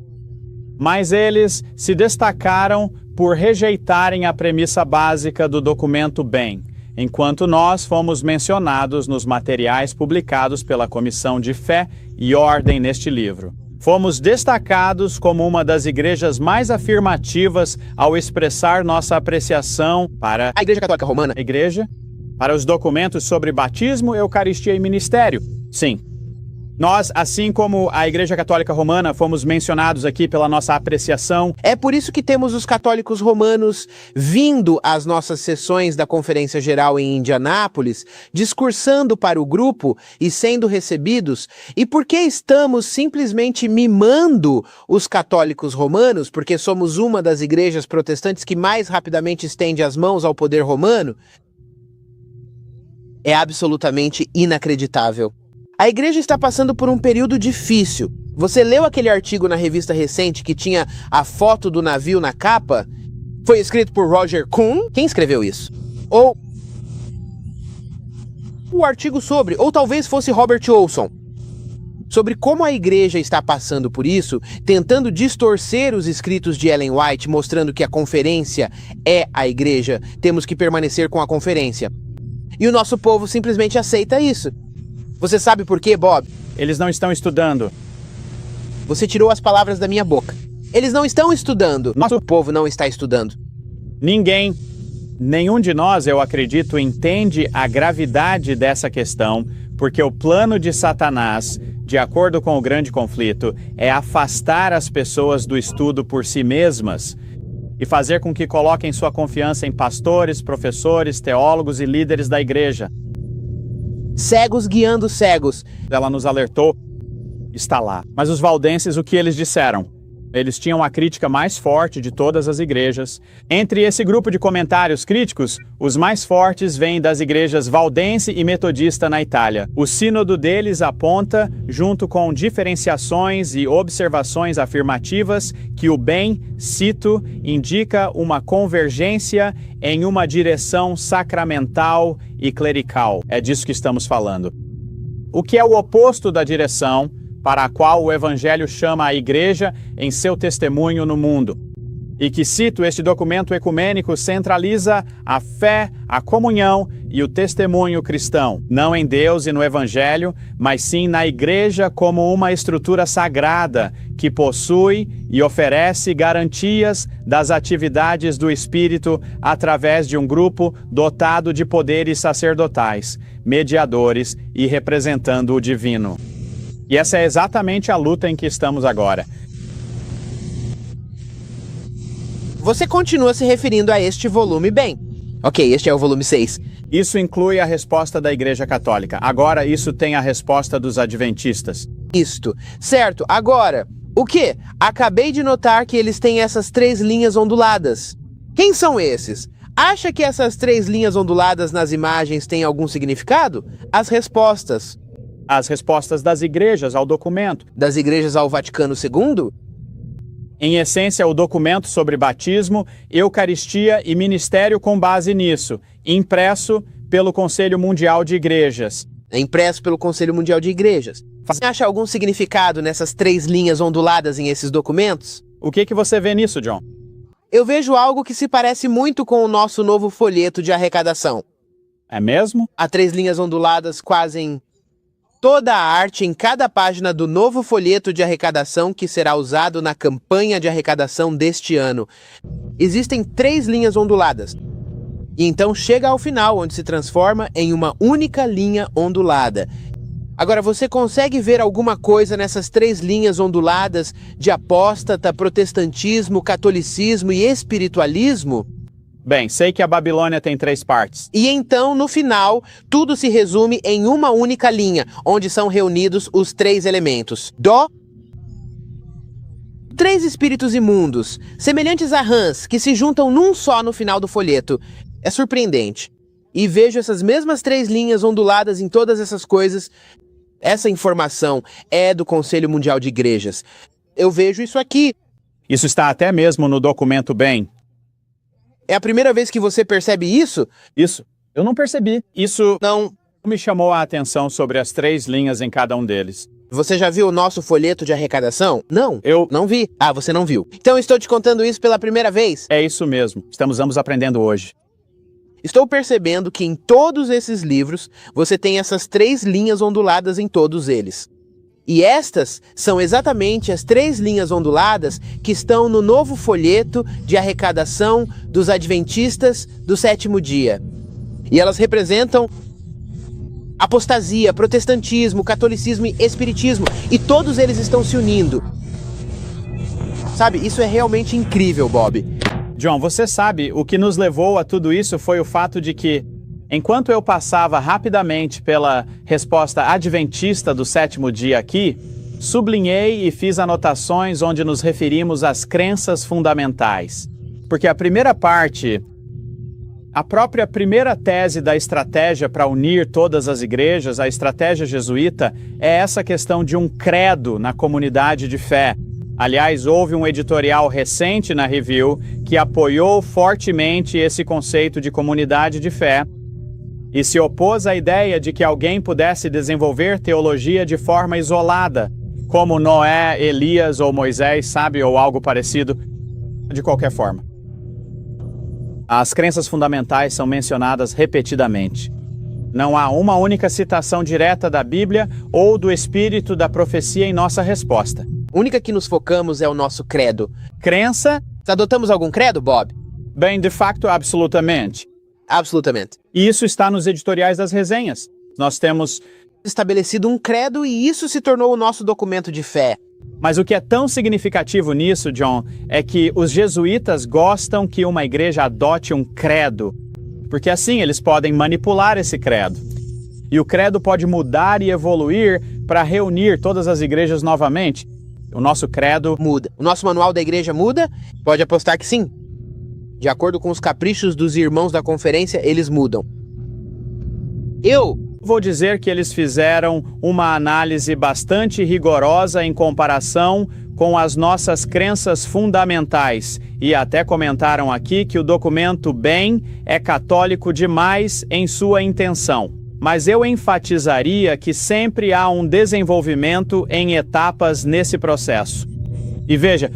Speaker 2: Mas eles se destacaram por rejeitarem a premissa básica do documento bem, enquanto nós fomos mencionados nos materiais publicados pela Comissão de Fé e Ordem neste livro. Fomos destacados como uma das igrejas mais afirmativas ao expressar nossa apreciação para
Speaker 1: a Igreja Católica Romana.
Speaker 2: Para os documentos sobre batismo, eucaristia e ministério. Sim. Nós, assim como a Igreja Católica Romana, fomos mencionados aqui pela nossa apreciação.
Speaker 1: É por isso que temos os católicos romanos vindo às nossas sessões da Conferência Geral em Indianápolis, discursando para o grupo e sendo recebidos. E por que estamos simplesmente mimando os católicos romanos, porque somos uma das igrejas protestantes que mais rapidamente estende as mãos ao poder romano? É absolutamente inacreditável. A igreja está passando por um período difícil. Você leu aquele artigo na revista recente que tinha a foto do navio na capa? Foi escrito por Roger Kuhn? Quem escreveu isso? Ou o artigo sobre, ou talvez fosse Robert Olson, sobre como a igreja está passando por isso, tentando distorcer os escritos de Ellen White, mostrando que a conferência é a igreja, temos que permanecer com a conferência. E o nosso povo simplesmente aceita isso. Você sabe por quê, Bob?
Speaker 2: Eles não estão estudando.
Speaker 1: Você tirou as palavras da minha boca. Eles não estão estudando. Nosso povo não está estudando.
Speaker 2: Nenhum de nós, eu acredito, entende a gravidade dessa questão, porque o plano de Satanás, de acordo com o grande conflito, é afastar as pessoas do estudo por si mesmas e fazer com que coloquem sua confiança em pastores, professores, teólogos e líderes da igreja.
Speaker 1: Cegos guiando cegos.
Speaker 2: Ela nos alertou, está lá. Mas os valdenses, o que eles disseram? Eles tinham a crítica mais forte de todas as igrejas. Entre esse grupo de comentários críticos, os mais fortes vêm das igrejas valdense e metodista na Itália. O sínodo deles aponta, junto com diferenciações e observações afirmativas, que o bem, cito, indica uma convergência em uma direção sacramental e clerical. É disso que estamos falando. O que é o oposto da direção para a qual o Evangelho chama a igreja em seu testemunho no mundo. E que, cito, este documento ecumênico centraliza a fé, a comunhão e o testemunho cristão, não em Deus e no Evangelho, mas sim na Igreja como uma estrutura sagrada que possui e oferece garantias das atividades do Espírito através de um grupo dotado de poderes sacerdotais, mediadores e representando o divino. E essa é exatamente a luta em que estamos agora.
Speaker 1: Você continua se referindo a este volume bem. Ok, este é o volume 6.
Speaker 2: Isso inclui a resposta da Igreja Católica. Agora isso tem a resposta dos adventistas.
Speaker 1: Isto. Certo, agora, o quê? Acabei de notar que eles têm essas 3 linhas onduladas. Quem são esses? Acha que essas 3 linhas onduladas nas imagens têm algum significado? As respostas.
Speaker 2: As respostas das igrejas ao documento.
Speaker 1: Das igrejas ao Vaticano II?
Speaker 2: Em essência, o documento sobre batismo, eucaristia e ministério com base nisso, impresso pelo Conselho Mundial de Igrejas.
Speaker 1: É impresso pelo Conselho Mundial de Igrejas. Você acha algum significado nessas 3 linhas onduladas em esses documentos?
Speaker 2: O que você vê nisso, John?
Speaker 1: Eu vejo algo que se parece muito com o nosso novo folheto de arrecadação.
Speaker 2: É mesmo?
Speaker 1: Há 3 linhas onduladas quase em toda a arte em cada página do novo folheto de arrecadação que será usado na campanha de arrecadação deste ano. Existem 3 linhas onduladas. E então chega ao final, onde se transforma em uma única linha ondulada. Agora, você consegue ver alguma coisa nessas 3 linhas onduladas de apóstata, protestantismo, catolicismo e espiritualismo?
Speaker 2: Bem, sei que a Babilônia tem 3 partes.
Speaker 1: E então, no final, tudo se resume em uma única linha, onde são reunidos os 3 elementos. 3 espíritos imundos, semelhantes a rãs, que se juntam num só no final do folheto. É surpreendente. E vejo essas mesmas 3 linhas onduladas em todas essas coisas. Essa informação é do Conselho Mundial de Igrejas. Eu vejo isso aqui.
Speaker 2: Isso está até mesmo no documento bem.
Speaker 1: É a primeira vez que você percebe isso?
Speaker 2: Isso. Eu não percebi. Isso
Speaker 1: Não.
Speaker 2: me chamou a atenção sobre as 3 linhas em cada um deles.
Speaker 1: Você já viu o nosso folheto de arrecadação? Não.
Speaker 2: Eu
Speaker 1: Não vi. Ah, você não viu. Então estou te contando isso pela primeira vez.
Speaker 2: É isso mesmo. Estamos ambos aprendendo hoje.
Speaker 1: Estou percebendo que em todos esses livros você tem essas 3 linhas onduladas em todos eles. E estas são exatamente as 3 linhas onduladas que estão no novo folheto de arrecadação dos adventistas do 7º dia. E elas representam apostasia, protestantismo, catolicismo e espiritismo. E todos eles estão se unindo. Sabe, isso é realmente incrível, Bob.
Speaker 2: John, você sabe, o que nos levou a tudo isso foi o fato de que, enquanto eu passava rapidamente pela resposta adventista do 7º dia aqui, sublinhei e fiz anotações onde nos referimos às crenças fundamentais. Porque a primeira parte, a própria primeira tese da estratégia para unir todas as igrejas, a estratégia jesuíta, é essa questão de um credo na comunidade de fé. Aliás, houve um editorial recente na Review que apoiou fortemente esse conceito de comunidade de fé e se opôs à ideia de que alguém pudesse desenvolver teologia de forma isolada, como Noé, Elias ou Moisés, sabe, ou algo parecido, de qualquer forma. As crenças fundamentais são mencionadas repetidamente. Não há uma única citação direta da Bíblia ou do espírito da profecia em nossa resposta.
Speaker 1: A única que nos focamos é o nosso credo.
Speaker 2: Crença?
Speaker 1: Adotamos algum credo, Bob?
Speaker 2: Bem, de facto, absolutamente.
Speaker 1: Absolutamente.
Speaker 2: E isso está nos editoriais das resenhas. Nós temos
Speaker 1: Estabelecido um credo e isso se tornou o nosso documento de fé.
Speaker 2: Mas o que é tão significativo nisso, John, é que os jesuítas gostam que uma igreja adote um credo, porque assim eles podem manipular esse credo. E o credo pode mudar e evoluir para reunir todas as igrejas novamente. O nosso credo
Speaker 1: muda. O nosso manual da igreja muda? Pode apostar que sim. De acordo com os caprichos dos irmãos da conferência, eles mudam. Eu
Speaker 2: vou dizer que eles fizeram uma análise bastante rigorosa em comparação com as nossas crenças fundamentais e até comentaram aqui que o documento bem é católico demais em sua intenção. Mas eu enfatizaria que sempre há um desenvolvimento em etapas nesse processo. E veja,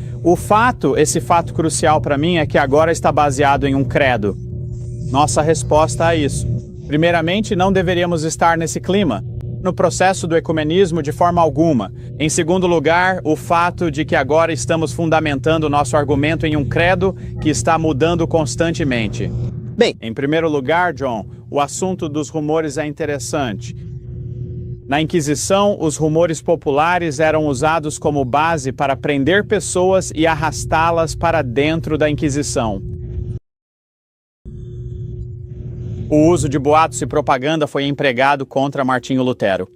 Speaker 2: esse fato crucial para mim é que agora está baseado em um credo. Nossa resposta a isso. Primeiramente, não deveríamos estar nesse clima, no processo do ecumenismo de forma alguma. Em segundo lugar, o fato de que agora estamos fundamentando nosso argumento em um credo que está mudando constantemente.
Speaker 1: Bem,
Speaker 2: Em primeiro lugar, John, o assunto dos rumores é interessante. Na Inquisição, os rumores populares eram usados como base para prender pessoas e arrastá-las para dentro da Inquisição. O uso de boatos e propaganda foi empregado contra Martinho Lutero.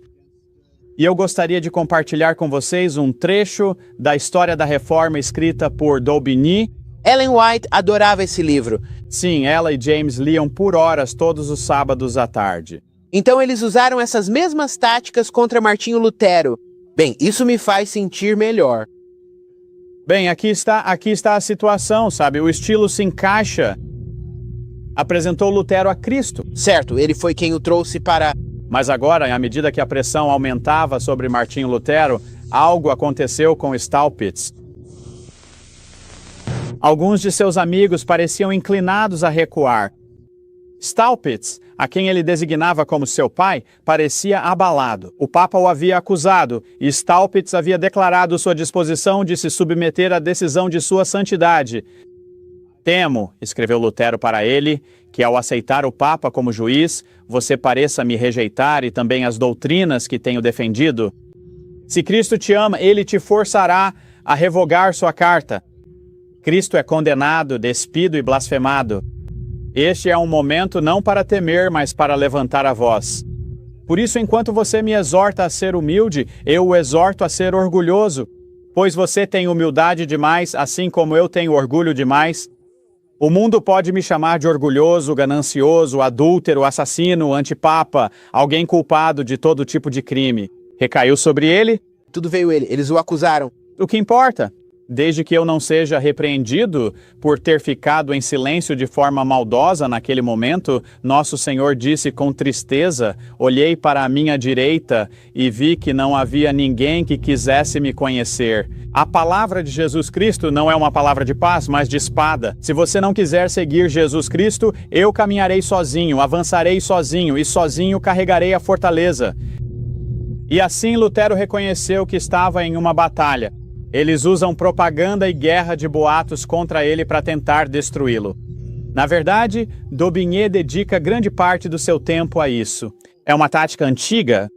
Speaker 2: E eu gostaria de compartilhar com vocês um trecho da História da Reforma escrita por Daubigny.
Speaker 1: Ellen White adorava esse livro.
Speaker 2: Sim, ela e James liam por horas todos os sábados à tarde.
Speaker 1: Então eles usaram essas mesmas táticas contra Martinho Lutero. Bem, isso me faz sentir melhor.
Speaker 2: Bem, aqui está a situação, sabe? O estilo se encaixa. Apresentou Lutero a Cristo.
Speaker 1: Certo, ele foi quem o trouxe para...
Speaker 2: Mas agora, à medida que a pressão aumentava sobre Martinho Lutero, algo aconteceu com Staupitz. Alguns de seus amigos pareciam inclinados a recuar. Staupitz, a quem ele designava como seu pai, parecia abalado. O Papa o havia acusado e Staupitz havia declarado sua disposição de se submeter à decisão de sua santidade. Temo, escreveu Lutero para ele, que ao aceitar o Papa como juiz, você pareça me rejeitar e também as doutrinas que tenho defendido. Se Cristo te ama, ele te forçará a revogar sua carta. Cristo é condenado, despido e blasfemado. Este é um momento não para temer, mas para levantar a voz. Por isso, enquanto você me exorta a ser humilde, eu o exorto a ser orgulhoso, pois você tem humildade demais, assim como eu tenho orgulho demais. O mundo pode me chamar de orgulhoso, ganancioso, adúltero, assassino, antipapa, alguém culpado de todo tipo de crime. Recaiu sobre ele?
Speaker 1: Tudo veio ele, eles o acusaram.
Speaker 2: O que importa? Desde que eu não seja repreendido por ter ficado em silêncio de forma maldosa naquele momento, nosso Senhor disse com tristeza, olhei para a minha direita e vi que não havia ninguém que quisesse me conhecer. A palavra de Jesus Cristo não é uma palavra de paz, mas de espada. Se você não quiser seguir Jesus Cristo, eu caminharei sozinho, avançarei sozinho e sozinho carregarei a fortaleza. E assim Lutero reconheceu que estava em uma batalha. Eles usam propaganda e guerra de boatos contra ele para tentar destruí-lo. Na verdade, Daubigny dedica grande parte do seu tempo a isso. É uma tática antiga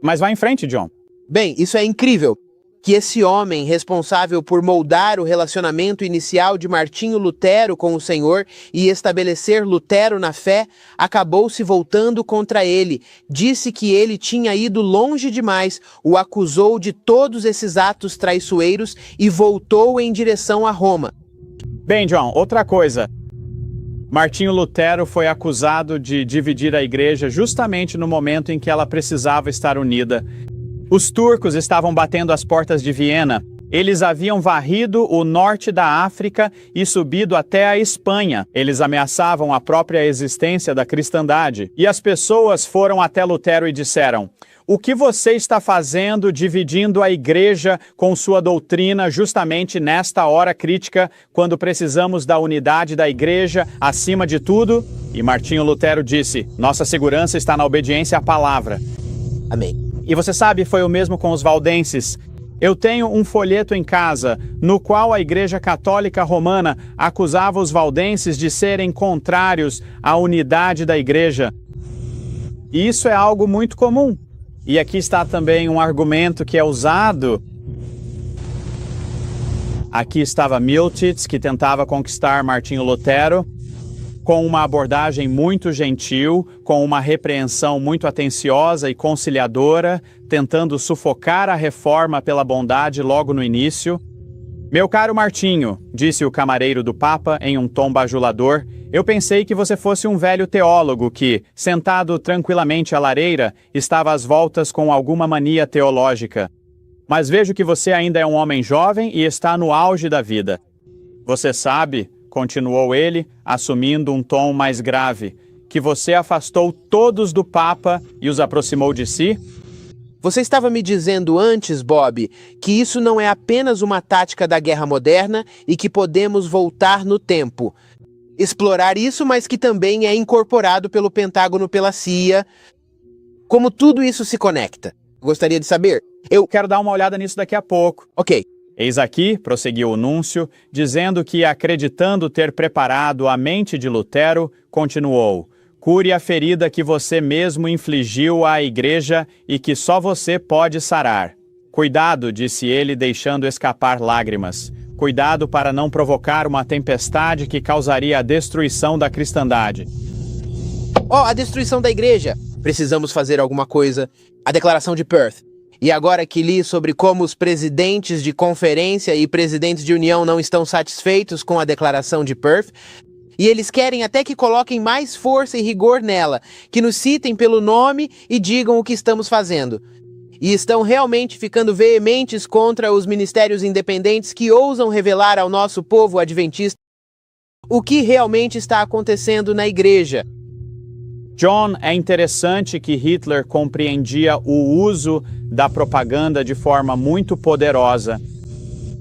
Speaker 2: Mas vá em frente, John.
Speaker 1: Bem, isso é incrível. Que esse homem responsável por moldar o relacionamento inicial de Martinho Lutero com o Senhor e estabelecer Lutero na fé, acabou se voltando contra ele, disse que ele tinha ido longe demais, o acusou de todos esses atos traiçoeiros e voltou em direção a Roma.
Speaker 2: Bem, John, outra coisa. Martinho Lutero foi acusado de dividir a igreja justamente no momento em que ela precisava estar unida. Os turcos estavam batendo as portas de Viena. Eles haviam varrido o norte da África e subido até a Espanha. Eles ameaçavam a própria existência da cristandade. E as pessoas foram até Lutero e disseram: o que você está fazendo dividindo a igreja com sua doutrina justamente nesta hora crítica, quando precisamos da unidade da igreja acima de tudo? E Martinho Lutero disse: nossa segurança está na obediência à palavra.
Speaker 1: Amém.
Speaker 2: E você sabe, foi o mesmo com os valdenses. Eu tenho um folheto em casa, no qual a Igreja Católica Romana acusava os valdenses de serem contrários à unidade da igreja. E isso é algo muito comum. E aqui está também um argumento que é usado. Aqui estava Miltitz, que tentava conquistar Martinho Lutero, com uma abordagem muito gentil, com uma repreensão muito atenciosa e conciliadora, tentando sufocar a reforma pela bondade logo no início. Meu caro Martinho, disse o camareiro do Papa em um tom bajulador, eu pensei que você fosse um velho teólogo que, sentado tranquilamente à lareira, estava às voltas com alguma mania teológica. Mas vejo que você ainda é um homem jovem e está no auge da vida. Você sabe, continuou ele, assumindo um tom mais grave, que você afastou todos do Papa e os aproximou de si?
Speaker 1: Você estava me dizendo antes, Bob, que isso não é apenas uma tática da guerra moderna e que podemos voltar no tempo. Explorar isso, mas que também é incorporado pelo Pentágono, pela CIA. Como tudo isso se conecta? Gostaria de saber.
Speaker 2: Eu quero dar uma olhada nisso daqui a pouco.
Speaker 1: Ok.
Speaker 2: Eis aqui, prosseguiu o núncio, dizendo que, acreditando ter preparado a mente de Lutero, continuou: cure a ferida que você mesmo infligiu à igreja e que só você pode sarar. Cuidado, disse ele, deixando escapar lágrimas. Cuidado para não provocar uma tempestade que causaria a destruição da cristandade.
Speaker 1: A destruição da igreja! Precisamos fazer alguma coisa. A declaração de Perth. E agora que li sobre como os presidentes de conferência e presidentes de união não estão satisfeitos com a declaração de Perth, e eles querem até que coloquem mais força e rigor nela, que nos citem pelo nome e digam o que estamos fazendo. E estão realmente ficando veementes contra os ministérios independentes que ousam revelar ao nosso povo adventista o que realmente está acontecendo na igreja.
Speaker 2: John, é interessante que Hitler compreendia o uso da propaganda de forma muito poderosa.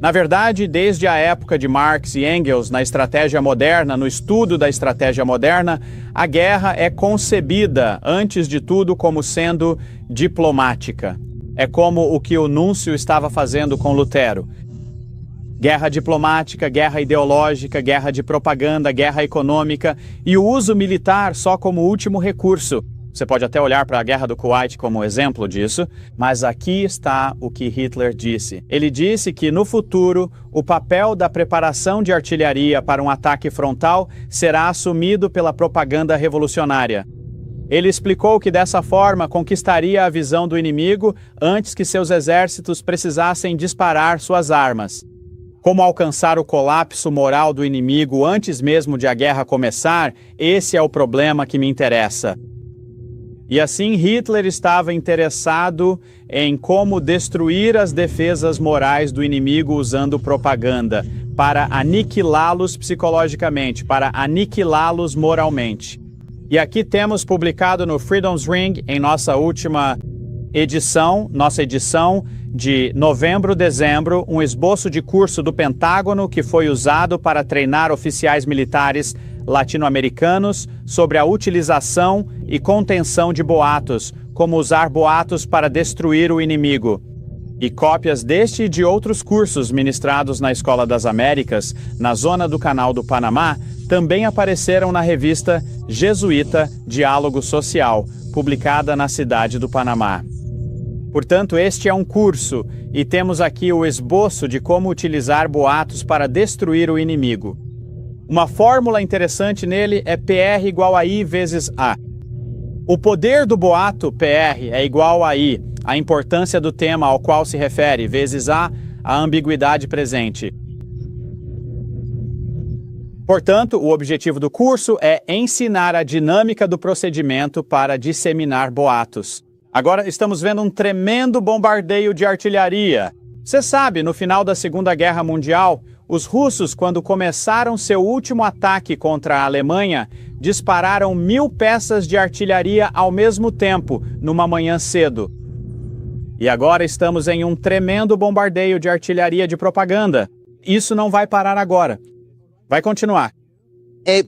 Speaker 2: Na verdade, desde a época de Marx e Engels, na estratégia moderna, no estudo da estratégia moderna, a guerra é concebida, antes de tudo, como sendo diplomática. É como o que o núncio estava fazendo com Lutero. Guerra diplomática, guerra ideológica, guerra de propaganda, guerra econômica e o uso militar só como último recurso. Você pode até olhar para a Guerra do Kuwait como exemplo disso, mas aqui está o que Hitler disse. Ele disse que, no futuro, o papel da preparação de artilharia para um ataque frontal será assumido pela propaganda revolucionária. Ele explicou que dessa forma conquistaria a visão do inimigo antes que seus exércitos precisassem disparar suas armas. Como alcançar o colapso moral do inimigo antes mesmo de a guerra começar, esse é o problema que me interessa. E assim Hitler estava interessado em como destruir as defesas morais do inimigo usando propaganda, para aniquilá-los psicologicamente, para aniquilá-los moralmente. E aqui temos publicado no Freedom's Ring, em nossa última edição, de novembro-dezembro, um esboço de curso do Pentágono que foi usado para treinar oficiais militares latino-americanos sobre a utilização e contenção de boatos, como usar boatos para destruir o inimigo. E cópias deste e de outros cursos ministrados na Escola das Américas, na zona do Canal do Panamá, também apareceram na revista jesuíta Diálogo Social, publicada na cidade do Panamá. Portanto, este é um curso, e temos aqui o esboço de como utilizar boatos para destruir o inimigo. Uma fórmula interessante nele é PR igual a I vezes A. O poder do boato, PR, é igual a I, a importância do tema ao qual se refere, vezes A ambiguidade presente. Portanto, o objetivo do curso é ensinar a dinâmica do procedimento para disseminar boatos. Agora estamos vendo um tremendo bombardeio de artilharia. Você sabe, no final da Segunda Guerra Mundial, os russos, quando começaram seu último ataque contra a Alemanha, dispararam 1000 peças de artilharia ao mesmo tempo, numa manhã cedo. E agora estamos em um tremendo bombardeio de artilharia de propaganda. Isso não vai parar agora. Vai continuar.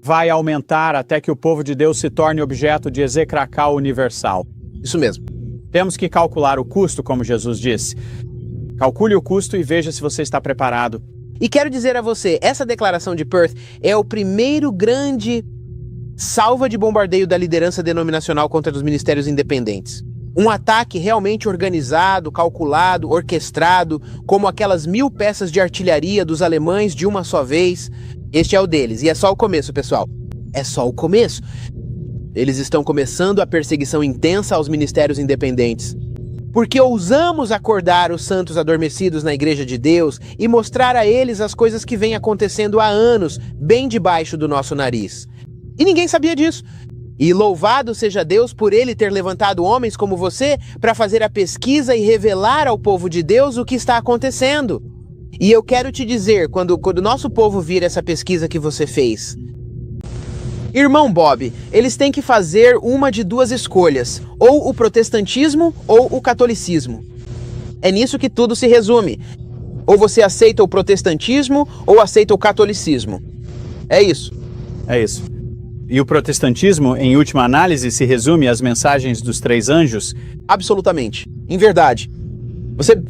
Speaker 2: Vai aumentar até que o povo de Deus se torne objeto de execracal universal.
Speaker 1: Isso mesmo.
Speaker 2: Temos que calcular o custo, como Jesus disse. Calcule o custo e veja se você está preparado.
Speaker 1: E quero dizer a você, essa declaração de Perth é o primeiro grande salva de bombardeio da liderança denominacional contra os ministérios independentes. Um ataque realmente organizado, calculado, orquestrado, como aquelas 1000 peças de artilharia dos alemães de uma só vez. Este é o deles, e é só o começo, pessoal. É só o começo. Eles estão começando a perseguição intensa aos ministérios independentes. Porque ousamos acordar os santos adormecidos na Igreja de Deus e mostrar a eles as coisas que vêm acontecendo há anos, bem debaixo do nosso nariz. E ninguém sabia disso. E louvado seja Deus por Ele ter levantado homens como você para fazer a pesquisa e revelar ao povo de Deus o que está acontecendo. E eu quero te dizer, quando o nosso povo vir essa pesquisa que você fez, Irmão Bob, eles têm que fazer uma de duas escolhas, ou o protestantismo ou o catolicismo. É nisso que tudo se resume. Ou você aceita o protestantismo ou aceita o catolicismo. É isso.
Speaker 2: É isso. E o protestantismo, em última análise, se resume às mensagens dos três anjos?
Speaker 1: Absolutamente. Em verdade.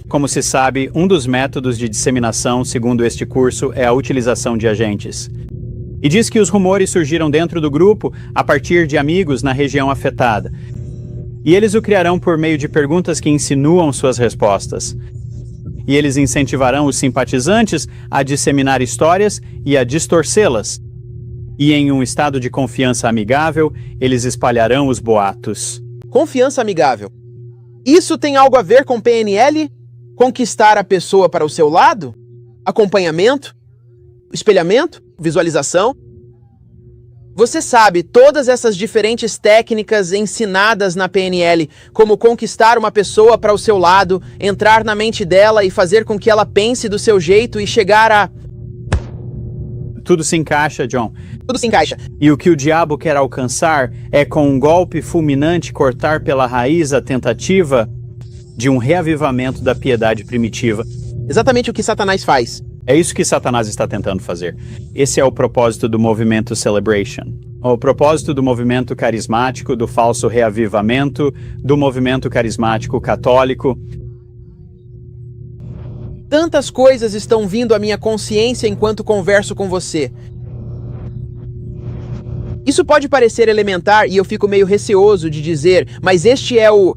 Speaker 2: Como se sabe, um dos métodos de disseminação, segundo este curso, é a utilização de agentes. E diz que os rumores surgiram dentro do grupo a partir de amigos na região afetada. E eles o criarão por meio de perguntas que insinuam suas respostas. E eles incentivarão os simpatizantes a disseminar histórias e a distorcê-las. E em um estado de confiança amigável, eles espalharão os boatos.
Speaker 1: Confiança amigável. Isso tem algo a ver com PNL? Conquistar a pessoa para o seu lado? Acompanhamento? Espelhamento? Visualização? Você sabe todas essas diferentes técnicas ensinadas na PNL, como conquistar uma pessoa para o seu lado, entrar na mente dela e fazer com que ela pense do seu jeito e chegar a...
Speaker 2: Tudo se encaixa, John.
Speaker 1: Tudo se encaixa.
Speaker 2: E o que o diabo quer alcançar é, com um golpe fulminante, cortar pela raiz a tentativa de um reavivamento da piedade primitiva.
Speaker 1: Exatamente o que Satanás faz.
Speaker 2: É isso que Satanás está tentando fazer. Esse é o propósito do movimento Celebration. O propósito do movimento carismático, do falso reavivamento, do movimento carismático católico.
Speaker 1: Tantas coisas estão vindo à minha consciência enquanto converso com você. Isso pode parecer elementar e eu fico meio receoso de dizer, mas este é o...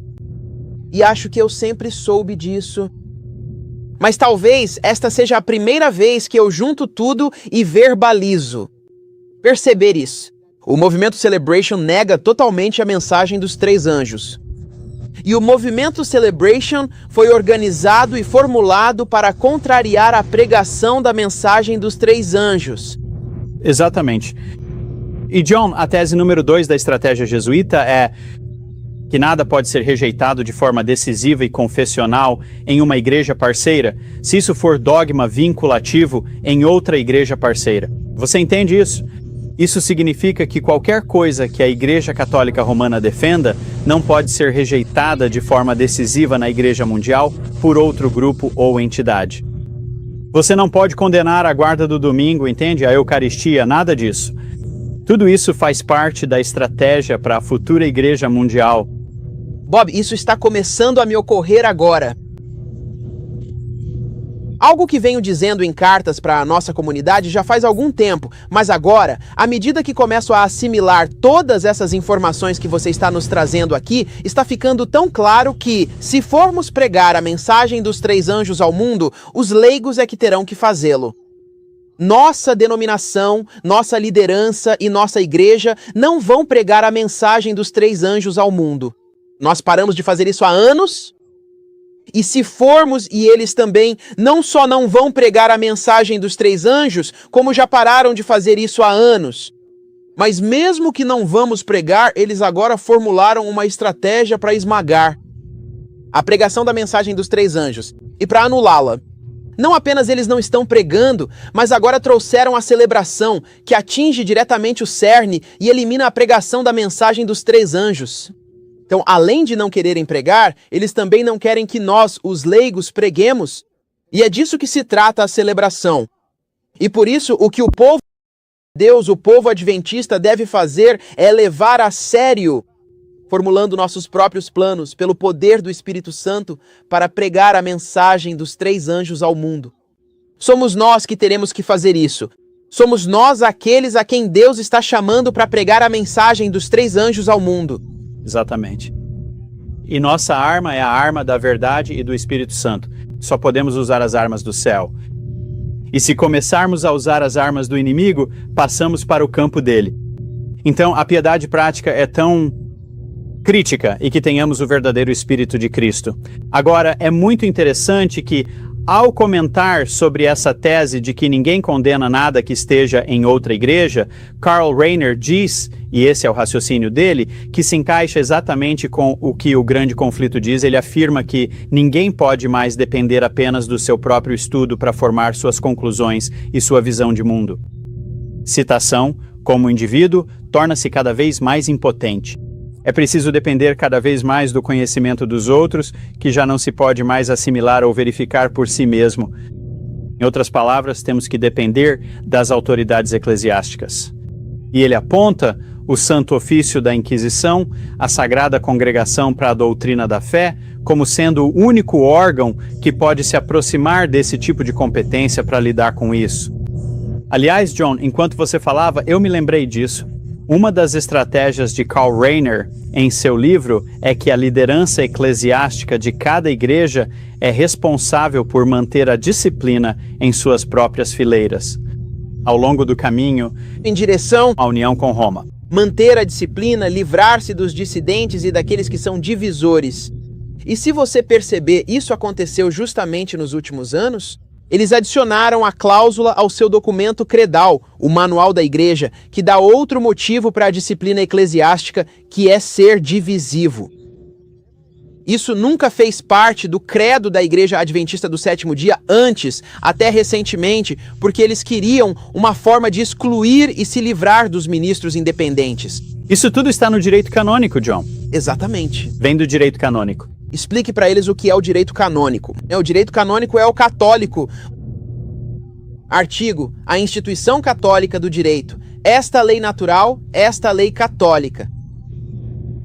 Speaker 1: E acho que eu sempre soube disso. Mas talvez esta seja a primeira vez que eu junto tudo e verbalizo. Perceber isso. O movimento Celebration nega totalmente a mensagem dos três anjos. E o movimento Celebration foi organizado e formulado para contrariar a pregação da mensagem dos três anjos.
Speaker 2: Exatamente. E John, a tese número 2 da estratégia jesuíta é que nada pode ser rejeitado de forma decisiva e confessional em uma igreja parceira, se isso for dogma vinculativo em outra igreja parceira. Você entende isso? Isso significa que qualquer coisa que a Igreja Católica Romana defenda não pode ser rejeitada de forma decisiva na Igreja Mundial por outro grupo ou entidade. Você não pode condenar a guarda do domingo, entende? A Eucaristia, nada disso. Tudo isso faz parte da estratégia para a futura Igreja Mundial.
Speaker 1: Bob, isso está começando a me ocorrer agora. Algo que venho dizendo em cartas para a nossa comunidade já faz algum tempo, mas agora, à medida que começo a assimilar todas essas informações que você está nos trazendo aqui, está ficando tão claro que, se formos pregar a mensagem dos três anjos ao mundo, os leigos é que terão que fazê-lo. Nossa denominação, nossa liderança e nossa igreja não vão pregar a mensagem dos três anjos ao mundo. Nós paramos de fazer isso há anos. E se formos e eles também não só não vão pregar a mensagem dos três anjos, como já pararam de fazer isso há anos. Mas mesmo que não vamos pregar, eles agora formularam uma estratégia para esmagar a pregação da mensagem dos três anjos e para anulá-la. Não apenas eles não estão pregando, mas agora trouxeram a celebração que atinge diretamente o cerne e elimina a pregação da mensagem dos três anjos. Então, além de não quererem pregar, eles também não querem que nós, os leigos, preguemos. E é disso que se trata a celebração. E por isso, o que o povo de Deus, o povo adventista, deve fazer é levar a sério, formulando nossos próprios planos, pelo poder do Espírito Santo, para pregar a mensagem dos três anjos ao mundo. Somos nós que teremos que fazer isso. Somos nós aqueles a quem Deus está chamando para pregar a mensagem dos três anjos ao mundo.
Speaker 2: Exatamente. E nossa arma é a arma da verdade e do Espírito Santo. Só podemos usar as armas do céu. E se começarmos a usar as armas do inimigo, passamos para o campo dele. Então, a piedade prática é tão crítica e que tenhamos o verdadeiro Espírito de Cristo. Agora, é muito interessante que, ao comentar sobre essa tese de que ninguém condena nada que esteja em outra igreja, Karl Rahner diz, e esse é o raciocínio dele, que se encaixa exatamente com o que o Grande Conflito diz. Ele afirma que ninguém pode mais depender apenas do seu próprio estudo para formar suas conclusões e sua visão de mundo. Citação: como indivíduo, torna-se cada vez mais impotente. É preciso depender cada vez mais do conhecimento dos outros, que já não se pode mais assimilar ou verificar por si mesmo. Em outras palavras, temos que depender das autoridades eclesiásticas. E ele aponta o Santo Ofício da Inquisição, a Sagrada Congregação para a Doutrina da Fé, como sendo o único órgão que pode se aproximar desse tipo de competência para lidar com isso. Aliás, John, enquanto você falava, eu me lembrei disso. Uma das estratégias de Karl Rahner em seu livro é que a liderança eclesiástica de cada igreja é responsável por manter a disciplina em suas próprias fileiras, ao longo do caminho
Speaker 1: Em direção
Speaker 2: à união com Roma.
Speaker 1: manter a disciplina, livrar-se dos dissidentes e daqueles que são divisores. E se você perceber, isso aconteceu justamente nos últimos anos. Eles adicionaram a cláusula ao seu documento credal, o Manual da Igreja, que dá outro motivo para a disciplina eclesiástica, que é ser divisivo. Isso nunca fez parte do credo da Igreja Adventista do Sétimo Dia antes, até recentemente, porque eles queriam uma forma de excluir e se livrar dos ministros independentes.
Speaker 2: Isso tudo está no direito canônico, John.
Speaker 1: Exatamente.
Speaker 2: Vem do direito canônico.
Speaker 1: Explique para eles o que é o direito canônico. O direito canônico é o católico. Artigo: a instituição católica do direito. Esta lei natural, esta lei católica.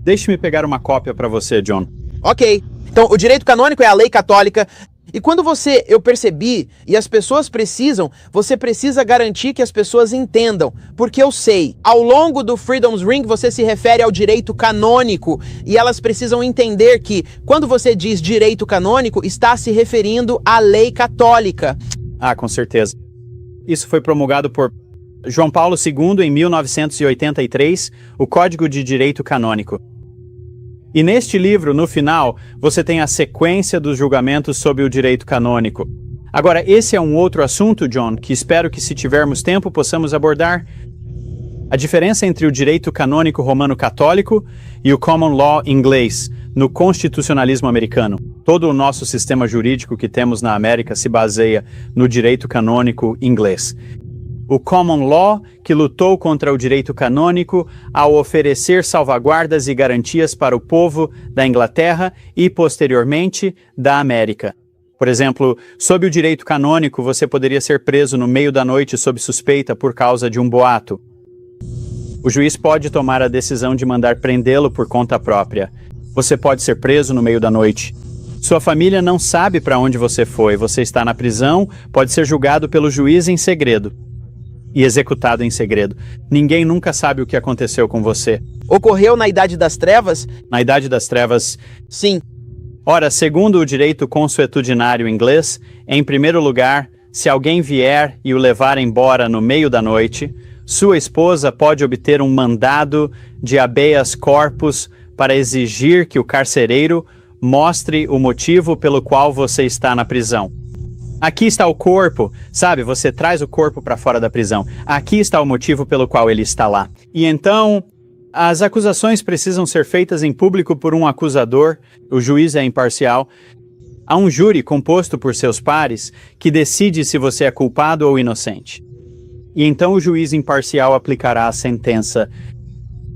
Speaker 2: Deixe-me pegar uma cópia para você, John.
Speaker 1: Ok. Então, o direito canônico é a lei católica. E quando eu percebi, e as pessoas precisam, você precisa garantir que as pessoas entendam. Porque eu sei, ao longo do Freedom's Ring, você se refere ao direito canônico. E elas precisam entender que, quando você diz direito canônico, está se referindo à lei católica.
Speaker 2: Ah, com certeza. Isso foi promulgado por João Paulo II em 1983, o Código de Direito Canônico. E neste livro, no final, você tem a sequência dos julgamentos sobre o direito canônico. Agora, esse é um outro assunto, John, que espero que, se tivermos tempo, possamos abordar. A diferença entre o direito canônico romano católico e o common law inglês, no constitucionalismo americano. Todo o nosso sistema jurídico que temos na América se baseia no direito canônico inglês. O common law, que lutou contra o direito canônico ao oferecer salvaguardas e garantias para o povo da Inglaterra e, posteriormente, da América. Por exemplo, sob o direito canônico, você poderia ser preso no meio da noite sob suspeita por causa de um boato. O juiz pode tomar a decisão de mandar prendê-lo por conta própria. Você pode ser preso no meio da noite. Sua família não sabe para onde você foi. Você está na prisão, pode ser julgado pelo juiz em segredo e executado em segredo. Ninguém nunca sabe o que aconteceu com você.
Speaker 1: Ocorreu na Idade das Trevas?
Speaker 2: Na Idade das Trevas,
Speaker 1: Sim.
Speaker 2: ora, segundo o direito consuetudinário inglês, em primeiro lugar, se alguém vier e o levar embora no meio da noite, sua esposa pode obter um mandado de habeas corpus para exigir que o carcereiro mostre o motivo pelo qual você está na prisão. Aqui está o corpo, sabe? Você traz o corpo para fora da prisão. Aqui está o motivo pelo qual ele está lá. E então, as acusações precisam ser feitas em público por um acusador, o juiz é imparcial. Há um júri composto por seus pares que decide se você é culpado ou inocente. E então o juiz imparcial aplicará a sentença.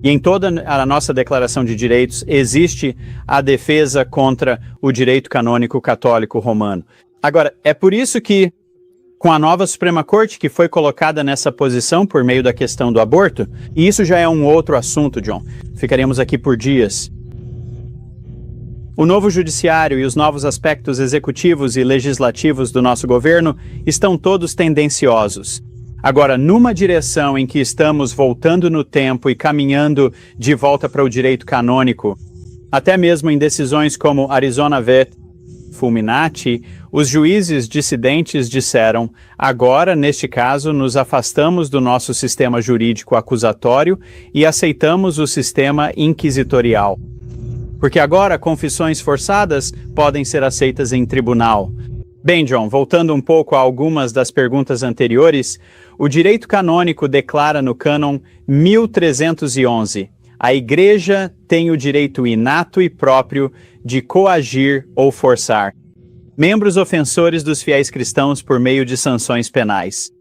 Speaker 2: E em toda a nossa Declaração de Direitos existe a defesa contra o direito canônico católico romano. Agora, é por isso que, com a nova Suprema Corte, que foi colocada nessa posição por meio da questão do aborto, e isso já é um outro assunto, John, ficaríamos aqui por dias. O novo judiciário e os novos aspectos executivos e legislativos do nosso governo estão todos tendenciosos. Agora, numa direção em que estamos voltando no tempo e caminhando de volta para o direito canônico, até mesmo em decisões como Arizona v. Fulminati, os juízes dissidentes disseram: agora, neste caso, nos afastamos do nosso sistema jurídico acusatório e aceitamos o sistema inquisitorial. Porque agora confissões forçadas podem ser aceitas em tribunal. Bem, John, voltando um pouco a algumas das perguntas anteriores, o direito canônico declara no cânon 1311: a Igreja tem o direito inato e próprio de coagir ou forçar membros ofensores dos fiéis cristãos por meio de sanções penais.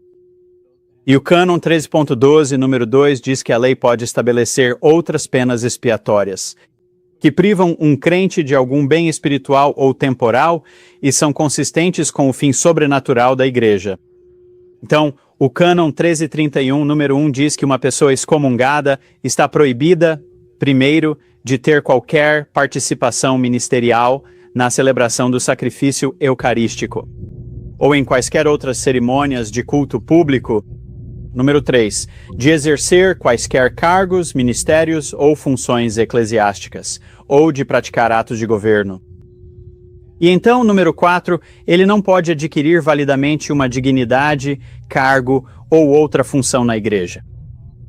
Speaker 2: E o cânon 13.12, número 2, diz que a lei pode estabelecer outras penas expiatórias, que privam um crente de algum bem espiritual ou temporal e são consistentes com o fim sobrenatural da igreja. Então, o cânon 1331, número 1, diz que uma pessoa excomungada está proibida, primeiro, de ter qualquer participação ministerial na celebração do sacrifício eucarístico, ou em quaisquer outras cerimônias de culto público. Número 3, de exercer quaisquer cargos, ministérios ou funções eclesiásticas, ou de praticar atos de governo. E então, número 4, ele não pode adquirir validamente uma dignidade, cargo ou outra função na igreja.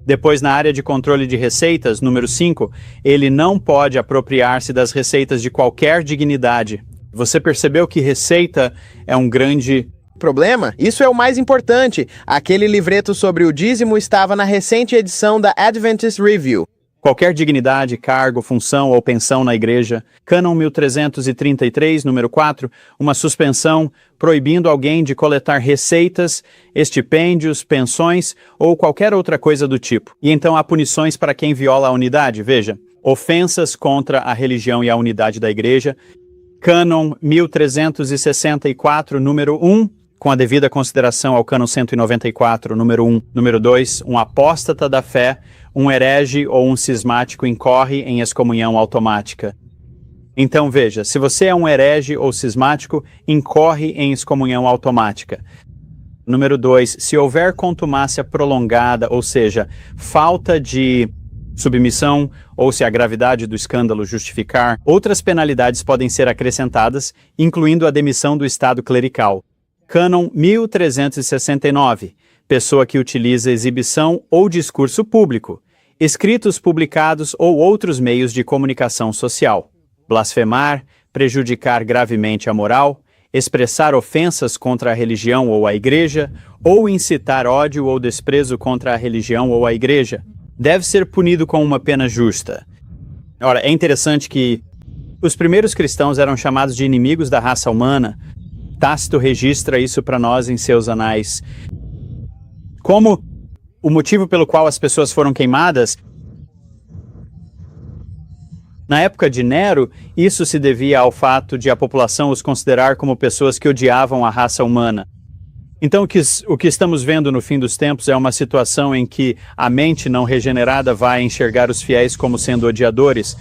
Speaker 2: Depois, na área de controle de receitas, número 5, ele não pode apropriar-se das receitas de qualquer dignidade. Você percebeu que receita é um grande
Speaker 1: problema? Isso é o mais importante. Aquele livreto sobre o dízimo estava na recente edição da Adventist Review.
Speaker 2: Qualquer dignidade, cargo, função ou pensão na igreja. Cânon 1333, número 4, uma suspensão proibindo alguém de coletar receitas, estipêndios, pensões ou qualquer outra coisa do tipo. E então há punições para quem viola a unidade, veja. Ofensas contra a religião e a unidade da igreja. Cânon 1364, número 1, com a devida consideração ao cânon 194, número 1. Número 2, um apóstata da fé, um herege ou um cismático incorre em excomunhão automática. Então veja, se você é um herege ou cismático, incorre em excomunhão automática. Número 2, se houver contumácia prolongada, ou seja, falta de submissão, ou se a gravidade do escândalo justificar, outras penalidades podem ser acrescentadas, incluindo a demissão do estado clerical. Cânon 1369, pessoa que utiliza exibição ou discurso público, escritos publicados ou outros meios de comunicação social. Blasfemar, prejudicar gravemente a moral, expressar ofensas contra a religião ou a igreja, ou incitar ódio ou desprezo contra a religião ou a igreja. Deve ser punido com uma pena justa. Ora, é interessante que os primeiros cristãos eram chamados de inimigos da raça humana. Tácito registra isso para nós em seus anais. Como o motivo pelo qual as pessoas foram queimadas, na época de Nero, isso se devia ao fato de a população os considerar como pessoas que odiavam a raça humana. Então, o que estamos vendo no fim dos tempos é uma situação em que a mente não regenerada vai enxergar os fiéis como sendo odiadores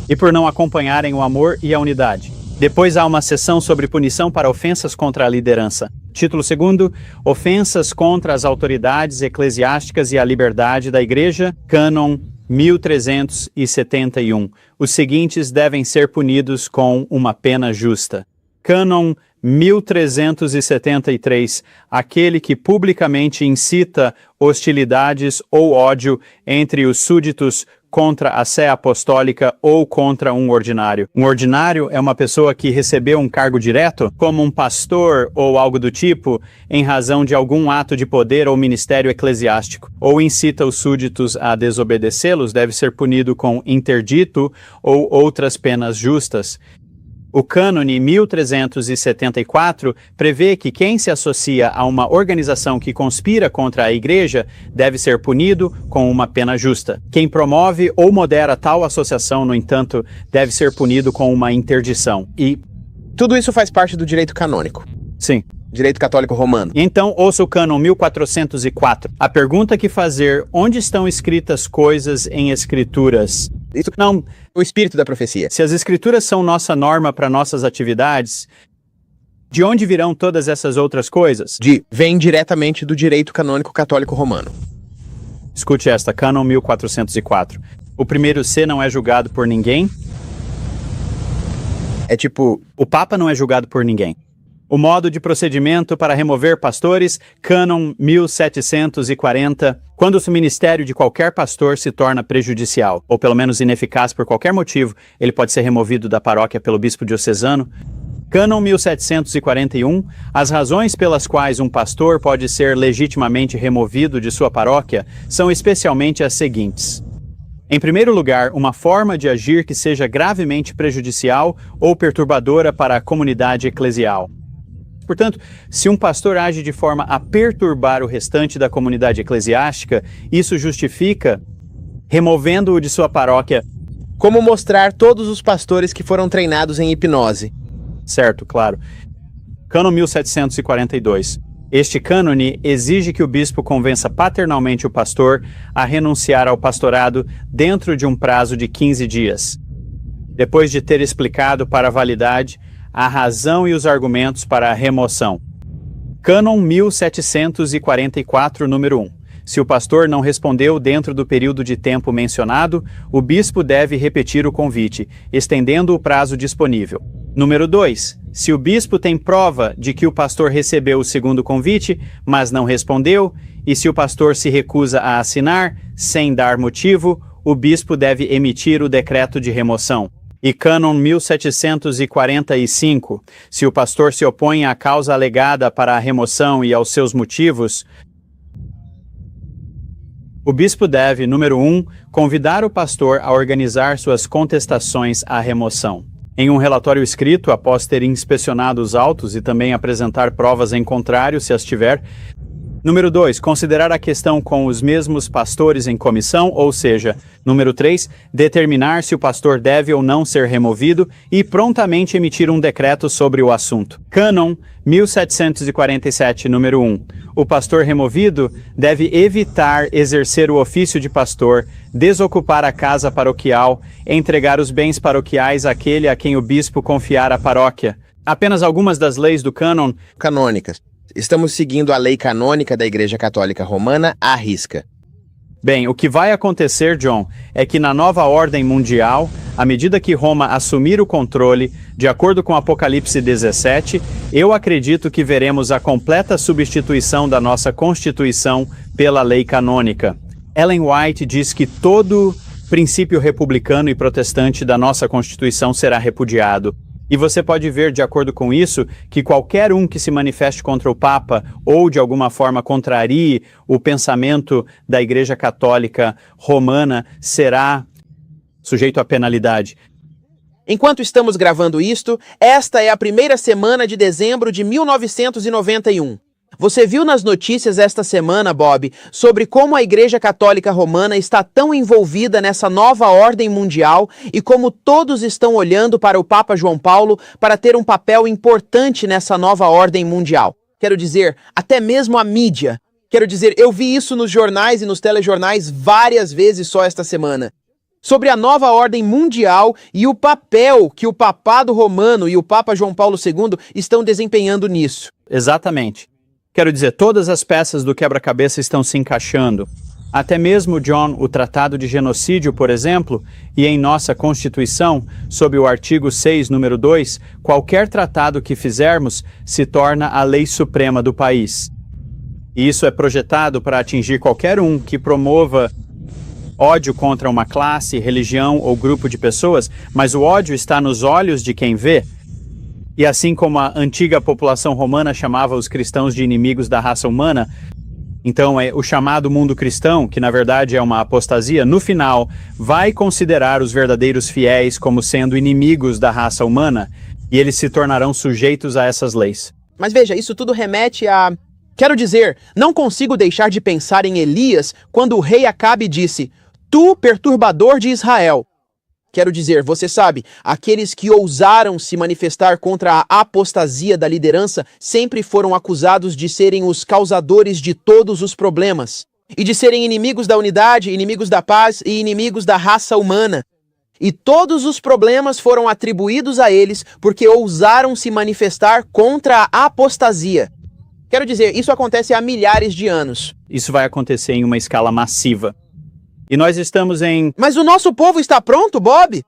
Speaker 2: e por não acompanharem o amor e a unidade. Depois há uma seção sobre punição para ofensas contra a liderança. Título 2, ofensas contra as autoridades eclesiásticas e a liberdade da igreja, cânon 1371. Os seguintes devem ser punidos com uma pena justa. Cânon 1373, aquele que publicamente incita hostilidades ou ódio entre os súditos contra a sé apostólica ou contra um ordinário. Um ordinário é uma pessoa que recebeu um cargo direto, como um pastor ou algo do tipo, em razão de algum ato de poder ou ministério eclesiástico, ou incita os súditos a desobedecê-los, deve ser punido com interdito ou outras penas justas. O cânone 1374 prevê que quem se associa a uma organização que conspira contra a igreja deve ser punido com uma pena justa. Quem promove ou modera tal associação, no entanto, deve ser punido com uma interdição. E
Speaker 1: tudo isso faz parte do direito canônico.
Speaker 2: Sim.
Speaker 1: Direito católico romano.
Speaker 2: Então, ouça o cânon 1404. A pergunta que fazer: onde estão escritas coisas em escrituras?
Speaker 1: Isso não, o espírito da profecia.
Speaker 2: Se as escrituras são nossa norma para nossas atividades, de onde virão todas essas outras coisas?
Speaker 1: Vem diretamente do direito canônico católico romano.
Speaker 2: Escute esta, cânon 1404. O primeiro C não é julgado por ninguém.
Speaker 1: É tipo,
Speaker 2: o Papa não é julgado por ninguém. O modo de procedimento para remover pastores, cânon 1740, quando o ministério de qualquer pastor se torna prejudicial, ou pelo menos ineficaz por qualquer motivo, ele pode ser removido da paróquia pelo bispo diocesano. Cânon 1741, as razões pelas quais um pastor pode ser legitimamente removido de sua paróquia são especialmente as seguintes. Em primeiro lugar, uma forma de agir que seja gravemente prejudicial ou perturbadora para a comunidade eclesial. Portanto, se um pastor age de forma a perturbar o restante da comunidade eclesiástica, isso justifica removendo-o de sua paróquia.
Speaker 1: Como mostrar todos os pastores que foram treinados em hipnose.
Speaker 2: Certo, claro. Cânon 1742. Este cânone exige que o bispo convença paternalmente o pastor a renunciar ao pastorado dentro de um prazo de 15 dias. Depois de ter explicado para a validade a razão e os argumentos para a remoção. Cânon 1744, número 1. Se o pastor não respondeu dentro do período de tempo mencionado, o bispo deve repetir o convite, estendendo o prazo disponível. Número 2. Se o bispo tem prova de que o pastor recebeu o segundo convite, mas não respondeu, e se o pastor se recusa a assinar, sem dar motivo, o bispo deve emitir o decreto de remoção. E Cânon 1745, se o pastor se opõe à causa alegada para a remoção e aos seus motivos, o bispo deve, número 1, convidar o pastor a organizar suas contestações à remoção. Em um relatório escrito, após ter inspecionado os autos e também apresentar provas em contrário, se as tiver. Número 2, considerar a questão com os mesmos pastores em comissão, ou seja, número 3, determinar se o pastor deve ou não ser removido e prontamente emitir um decreto sobre o assunto. Cânon 1747, número 1. O pastor removido deve evitar exercer o ofício de pastor, desocupar a casa paroquial, entregar os bens paroquiais àquele a quem o bispo confiar a paróquia. Apenas algumas das leis do cânon
Speaker 1: Canônicas. Estamos seguindo a lei canônica da Igreja Católica Romana à risca.
Speaker 2: Bem, o que vai acontecer, John, é que na nova ordem mundial, à medida que Roma assumir o controle, de acordo com Apocalipse 17, eu acredito que veremos a completa substituição da nossa Constituição pela lei canônica. Ellen White diz que todo princípio republicano e protestante da nossa Constituição será repudiado. E você pode ver, de acordo com isso, que qualquer um que se manifeste contra o Papa ou de alguma forma contrarie o pensamento da Igreja Católica Romana será sujeito à penalidade.
Speaker 1: Enquanto estamos gravando isto, esta é a primeira semana de dezembro de 1991. Você viu nas notícias esta semana, Bob, sobre como a Igreja Católica Romana está tão envolvida nessa nova ordem mundial e como todos estão olhando para o Papa João Paulo para ter um papel importante nessa nova ordem mundial. Quero dizer, até mesmo a mídia. Quero dizer, eu vi isso nos jornais e nos telejornais várias vezes só esta semana. Sobre a nova ordem mundial e o papel que o Papado Romano e o Papa João Paulo II estão desempenhando nisso.
Speaker 2: Exatamente. Quero dizer, todas as peças do quebra-cabeça estão se encaixando. Até mesmo, John, o Tratado de Genocídio, por exemplo, e em nossa Constituição, sob o artigo 6, número 2, qualquer tratado que fizermos se torna a lei suprema do país. E isso é projetado para atingir qualquer um que promova ódio contra uma classe, religião ou grupo de pessoas, mas o ódio está nos olhos de quem vê. E assim como a antiga população romana chamava os cristãos de inimigos da raça humana, então o chamado mundo cristão, que na verdade é uma apostasia, no final vai considerar os verdadeiros fiéis como sendo inimigos da raça humana e eles se tornarão sujeitos a essas leis.
Speaker 1: Mas veja, isso tudo remete a... Quero dizer, não consigo deixar de pensar em Elias quando o rei Acabe disse: "Tu, perturbador de Israel." Quero dizer, você sabe, aqueles que ousaram se manifestar contra a apostasia da liderança sempre foram acusados de serem os causadores de todos os problemas e de serem inimigos da unidade, inimigos da paz e inimigos da raça humana. E todos os problemas foram atribuídos a eles porque ousaram se manifestar contra a apostasia. Quero dizer, isso acontece há milhares de anos.
Speaker 2: Isso vai acontecer em uma escala massiva. E nós estamos em...
Speaker 1: Mas o nosso povo está pronto, Bob?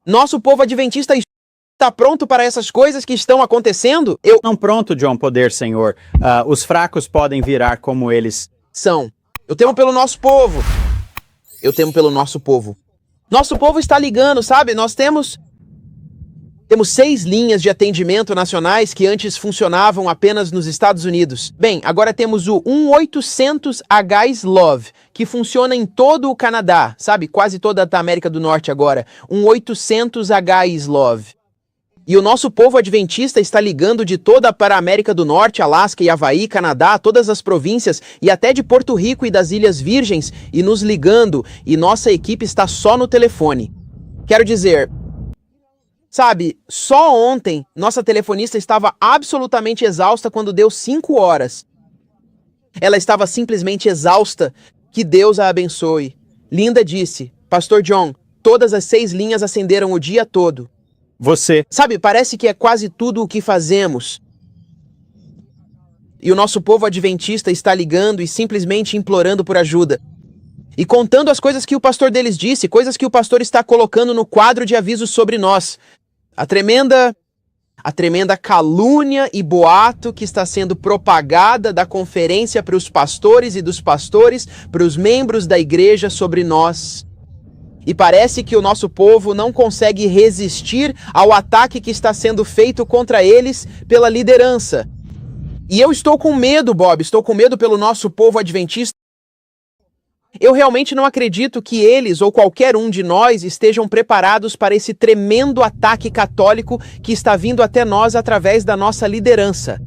Speaker 1: Nosso povo adventista está pronto para essas coisas que estão acontecendo?
Speaker 2: Não pronto, John, poder, Senhor. Os fracos podem virar como eles
Speaker 1: são. Eu temo pelo nosso povo. Eu temo pelo nosso povo. Nosso povo está ligando, sabe? Nós temos 6 linhas de atendimento nacionais que antes funcionavam apenas nos Estados Unidos. Bem, agora temos o 1-800-H Slove, que funciona em todo o Canadá, sabe? Quase toda a América do Norte agora. 1-800-H Slove. E o nosso povo adventista está ligando de toda para a América do Norte, Alasca e Havaí, Canadá, todas as províncias e até de Porto Rico e das Ilhas Virgens e nos ligando, e nossa equipe está só no telefone. Quero dizer, sabe, só ontem nossa telefonista estava absolutamente exausta quando deu 5 horas. Ela estava simplesmente exausta. Que Deus a abençoe. Linda disse, Pastor John, todas as 6 linhas acenderam o dia todo.
Speaker 2: Você.
Speaker 1: Sabe, parece que é quase tudo o que fazemos. E o nosso povo adventista está ligando e simplesmente implorando por ajuda. E contando as coisas que o pastor deles disse, coisas que o pastor está colocando no quadro de avisos sobre nós. A tremenda calúnia e boato que está sendo propagada da conferência para os pastores e dos pastores para os membros da igreja sobre nós. E parece que o nosso povo não consegue resistir ao ataque que está sendo feito contra eles pela liderança. E eu estou com medo, Bob, estou com medo pelo nosso povo adventista. Eu realmente não acredito que eles ou qualquer um de nós estejam preparados para esse tremendo ataque católico que está vindo até nós através da nossa liderança.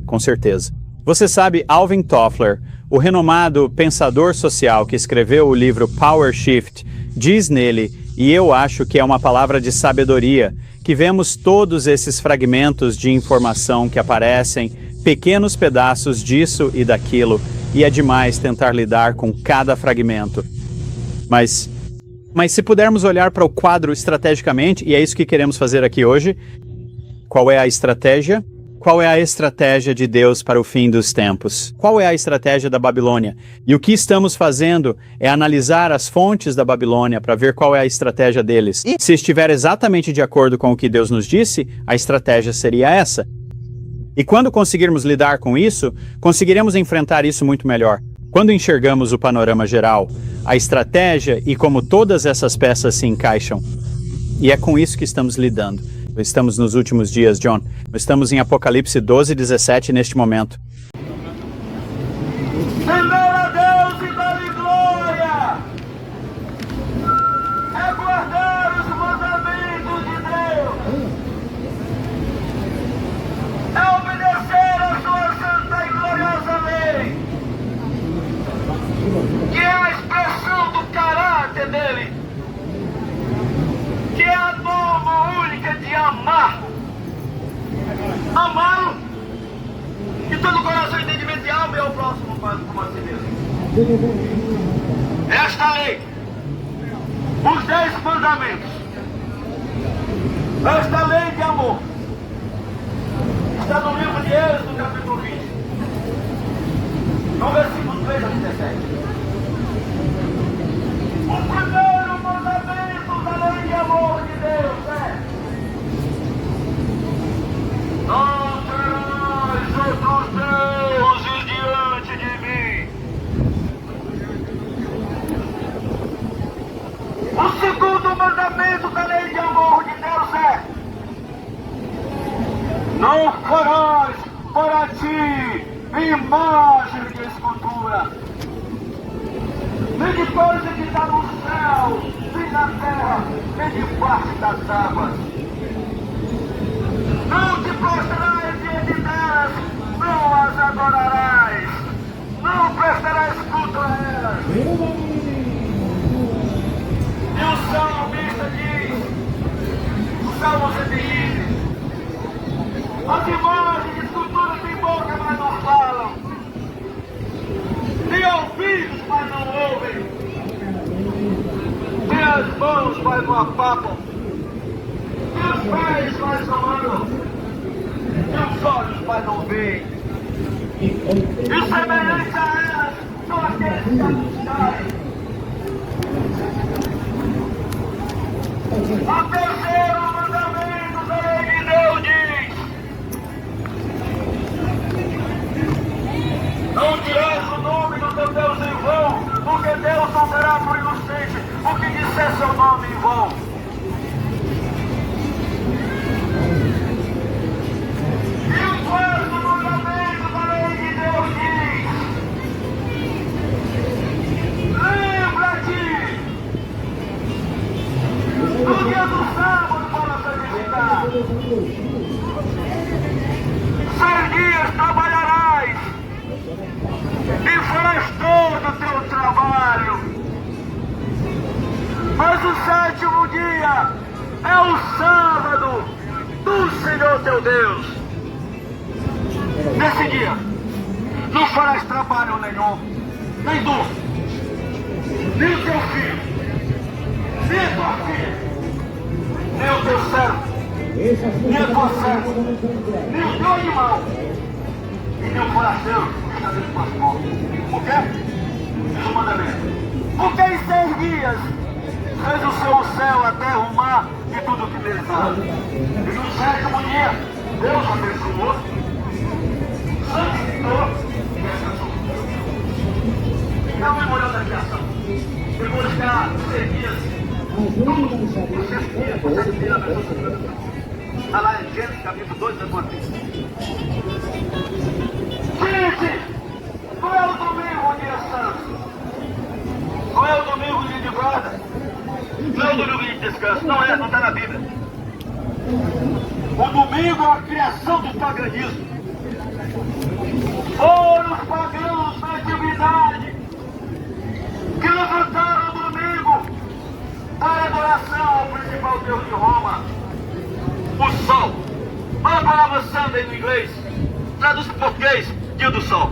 Speaker 2: Com certeza. Você sabe, Alvin Toffler, o renomado pensador social que escreveu o livro Power Shift, diz nele, e eu acho que é uma palavra de sabedoria, que vemos todos esses fragmentos de informação que aparecem, pequenos pedaços disso e daquilo, e é demais tentar lidar com cada fragmento. Mas se pudermos olhar para o quadro estrategicamente, e é isso que queremos fazer aqui hoje, qual é a estratégia? Qual é a estratégia de Deus para o fim dos tempos? Qual é a estratégia da Babilônia? E o que estamos fazendo é analisar as fontes da Babilônia para ver qual é a estratégia deles. E se estiver exatamente de acordo com o que Deus nos disse, a estratégia seria essa. E quando conseguirmos lidar com isso, conseguiremos enfrentar isso muito melhor. Quando enxergamos o panorama geral, a estratégia e como todas essas peças se encaixam. E é com isso que estamos lidando. Estamos nos últimos dias, John. Estamos em Apocalipse 12:17 neste momento.
Speaker 3: Temer a Deus e dar-lhe glória. É guardar os mandamentos de Deus. É obedecer a sua santa e gloriosa lei. Que é a expressão do caráter dele. Que é a norma única de amar. Amá-lo de todo o coração, entendimento e alma e ao próximo como a si mesmo. Esta lei, os 10 mandamentos, esta lei de amor, está no livro de Êxodo, capítulo 20, no versículo 3 a 17. O primeiro mandamento da lei de amor de Deus é: não terás outros deuses diante de mim. O segundo mandamento da lei de amor de Deus é: não farás para ti imagem de escultura, nem de coisa que está no céu, nem na terra, nem debaixo das águas. Não te prostrarás diante delas, não as adorarás, não prestarás culto a elas. E o salmista diz, o Salmo 115, as imagens de escultura têm boca, mas não falam, têm ouvidos, mas não ouvem, têm as mãos, mas não apapam, têm os pés, mas não andam, têm os olhos, mas não veem. E semelhante a elas são aqueles que anunciarem. O terceiro mandamento da lei de Deus diz: não dirás o nome do teu Deus em vão, porque Deus não será por inocente o que disser seu nome em vão. E o quarto mandamento da lei de Deus diz: lembra-te no dia do sábado para sábado do Senhor teu Deus. Nesse dia, não farás trabalho nenhum, nem tu, nem o teu filho, nem a tua filha, nem o teu servo, nem a tua serva, nem o teu animal, e nem o forasteiro que está dentro das portas. Por quê? Diz o mandamento. Porque em 6 dias fez o Senhor o céu, a terra, o mar e tudo o que neles há. E no 7º dia, Deus abençoou, santificou e descansou. É o memorial da criação. Depois que há 6 dias, tudo, o 6º dia, o 7º dia, a pessoa se transformou. Está lá em Gênesis, capítulo 2, versículo 3. Gente, não é o domingo o dia santo. Não é o domingo o dia de guarda. Não é o domingo de descanso. Não está na Bíblia. O domingo é a criação do paganismo. Foram os pagãos da antiguidade que levantaram o domingo para adoração ao principal Deus de Roma, o Sol. Olha a palavra Sunday no inglês. Traduz para o português, dia do Sol.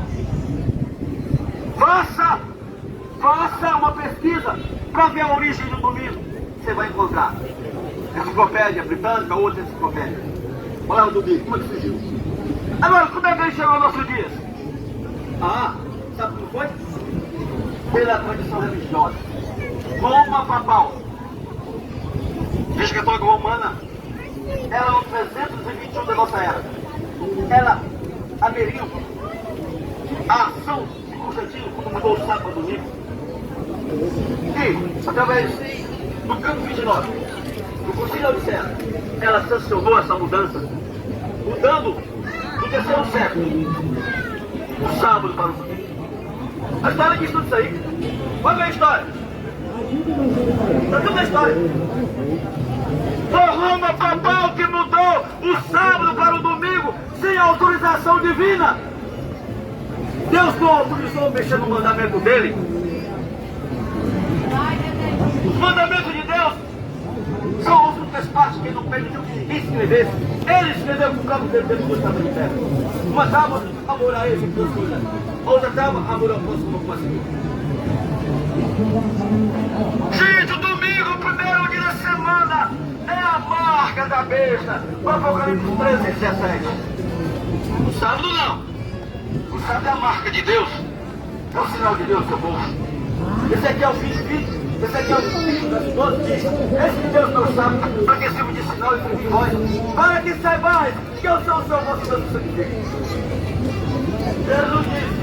Speaker 3: Faça uma pesquisa para ver a origem do domingo. Você vai encontrar. Enciclopédia britânica, outra enciclopédia. Olha o domingo, como é que surgiu? Agora, como é que ele chegou ao nosso dia? Sabe como foi? Pela tradição religiosa. Roma papal. Igreja Católica Romana era no 321 da nossa era. Ela aderiu à ação de Constantino quando mudou o sábado para domingo. E, através do campo 29, do Concílio de Odisseia, ela sancionou essa mudança, mudando do 3º século o sábado para o domingo. A história diz tudo isso aí. Olha a história. Está tudo na história. Foi Roma papal que mudou o sábado para o domingo sem autorização divina. Deus não autorizou mexer no mandamento dele. Os mandamentos de Deus são as únicas partes que ele não permitiu que ninguém escrevesse. Ele escreveu com o cabo dele dentro do tamanho de terra. Uma tábua, amor a ele, outra tábua, amor ao próximo como assim. Gente, o domingo, o primeiro dia da semana, é a marca da besta. O Apocalipse 13:17. O sábado não. O sábado é a marca de Deus. É o sinal de Deus, seu povo. Esse aqui é o fim de vida. Esse aqui é o fim das 12 dias. Esse que Deus não sabe, para que sirva de sinal e de voz. Para que saibais que eu sou o seu vosso Deus santificado. Jesus disse: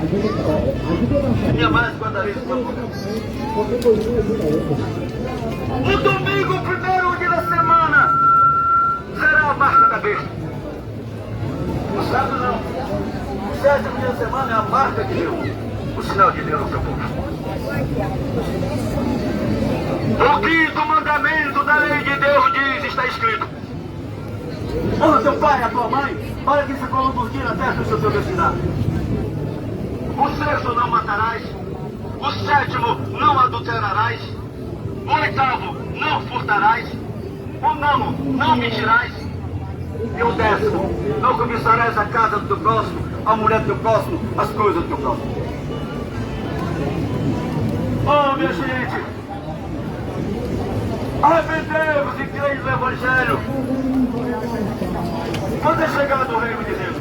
Speaker 3: minha mais guardareis o meu poder. O domingo, o primeiro dia da semana, será a marca da besta. O sábado não. O 7º dia da semana é a marca de Deus. O sinal de Deus no seu povo. O 5º mandamento da lei de Deus diz, está escrito: honra teu pai e a tua mãe, para que se conduzir na terra do seu destinado. O 6º não matarás. O 7º não adulterarás. O 8º não furtarás. O 9º não mentirás. E o 10º não cobiçarás a casa do teu próximo, a mulher do teu próximo, as coisas do teu próximo. Oh, minha gente, arrependei-vos e creio no Evangelho. Quando é chegado o reino de Deus,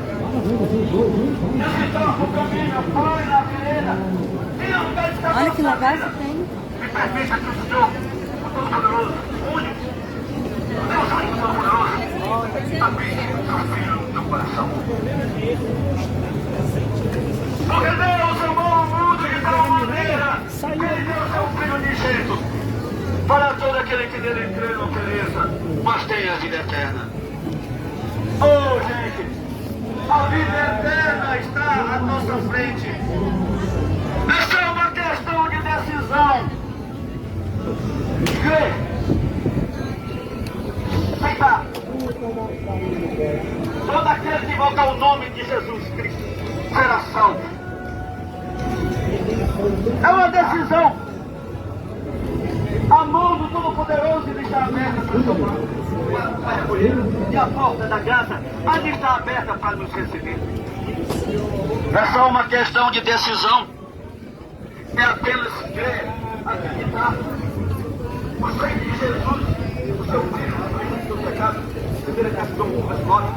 Speaker 3: Deus que troca o caminho, a flor na vereda, e não lugar de estar.
Speaker 4: Olha que lugar que tem.
Speaker 3: Me permita que o Senhor, o Todo-Poderoso, único, Deus único, Todo-Poderoso, habite o teu filho no teu coração. Porque Deus amou o mundo de tal maneira que Ele deu seu Filho unigênito, para todo aquele que nele crê não pereça, mas tenha a vida eterna. Oh, gente, a vida eterna está à nossa frente. Essa é uma questão de decisão. Crer. Aceitar. Todo aquele que invoca o nome de Jesus Cristo será salvo. É uma decisão. A A mão do Todo-Poderoso lhe está aberta para recolher. E a porta da graça ali está aberta para nos receber. É só uma questão de decisão. É apenas crer, acreditar. O sangue de Jesus, o seu filho, o seu pecado, primeira questão, mas glória.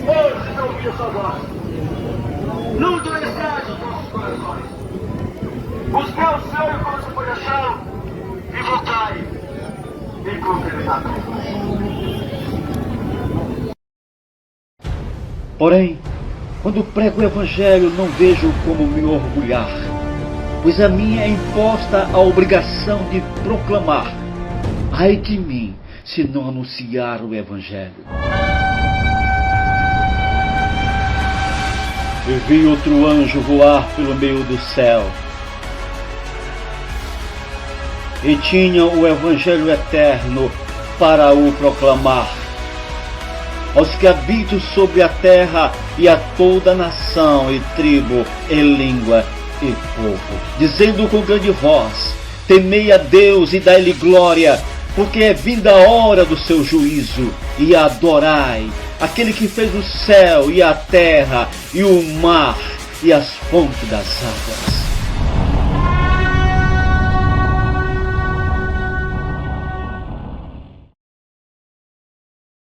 Speaker 3: Hoje não ouvi a sua voz. Não endureçais os nossos corações. Busquei o Senhor quando se foi achá-lo e voltai e encontrei-lo.
Speaker 4: Porém, quando prego o Evangelho, não vejo como me orgulhar, pois a mim é imposta a obrigação de proclamar. Ai de mim, se não anunciar o Evangelho. Eu vi outro anjo voar pelo meio do céu, e tinha o Evangelho eterno para o proclamar aos que habitam sobre a terra e a toda nação e tribo e língua e povo, dizendo com grande voz: temei a Deus e dai-lhe glória, porque é vinda a hora do seu juízo, e adorai aquele que fez o céu e a terra e o mar e as fontes das águas.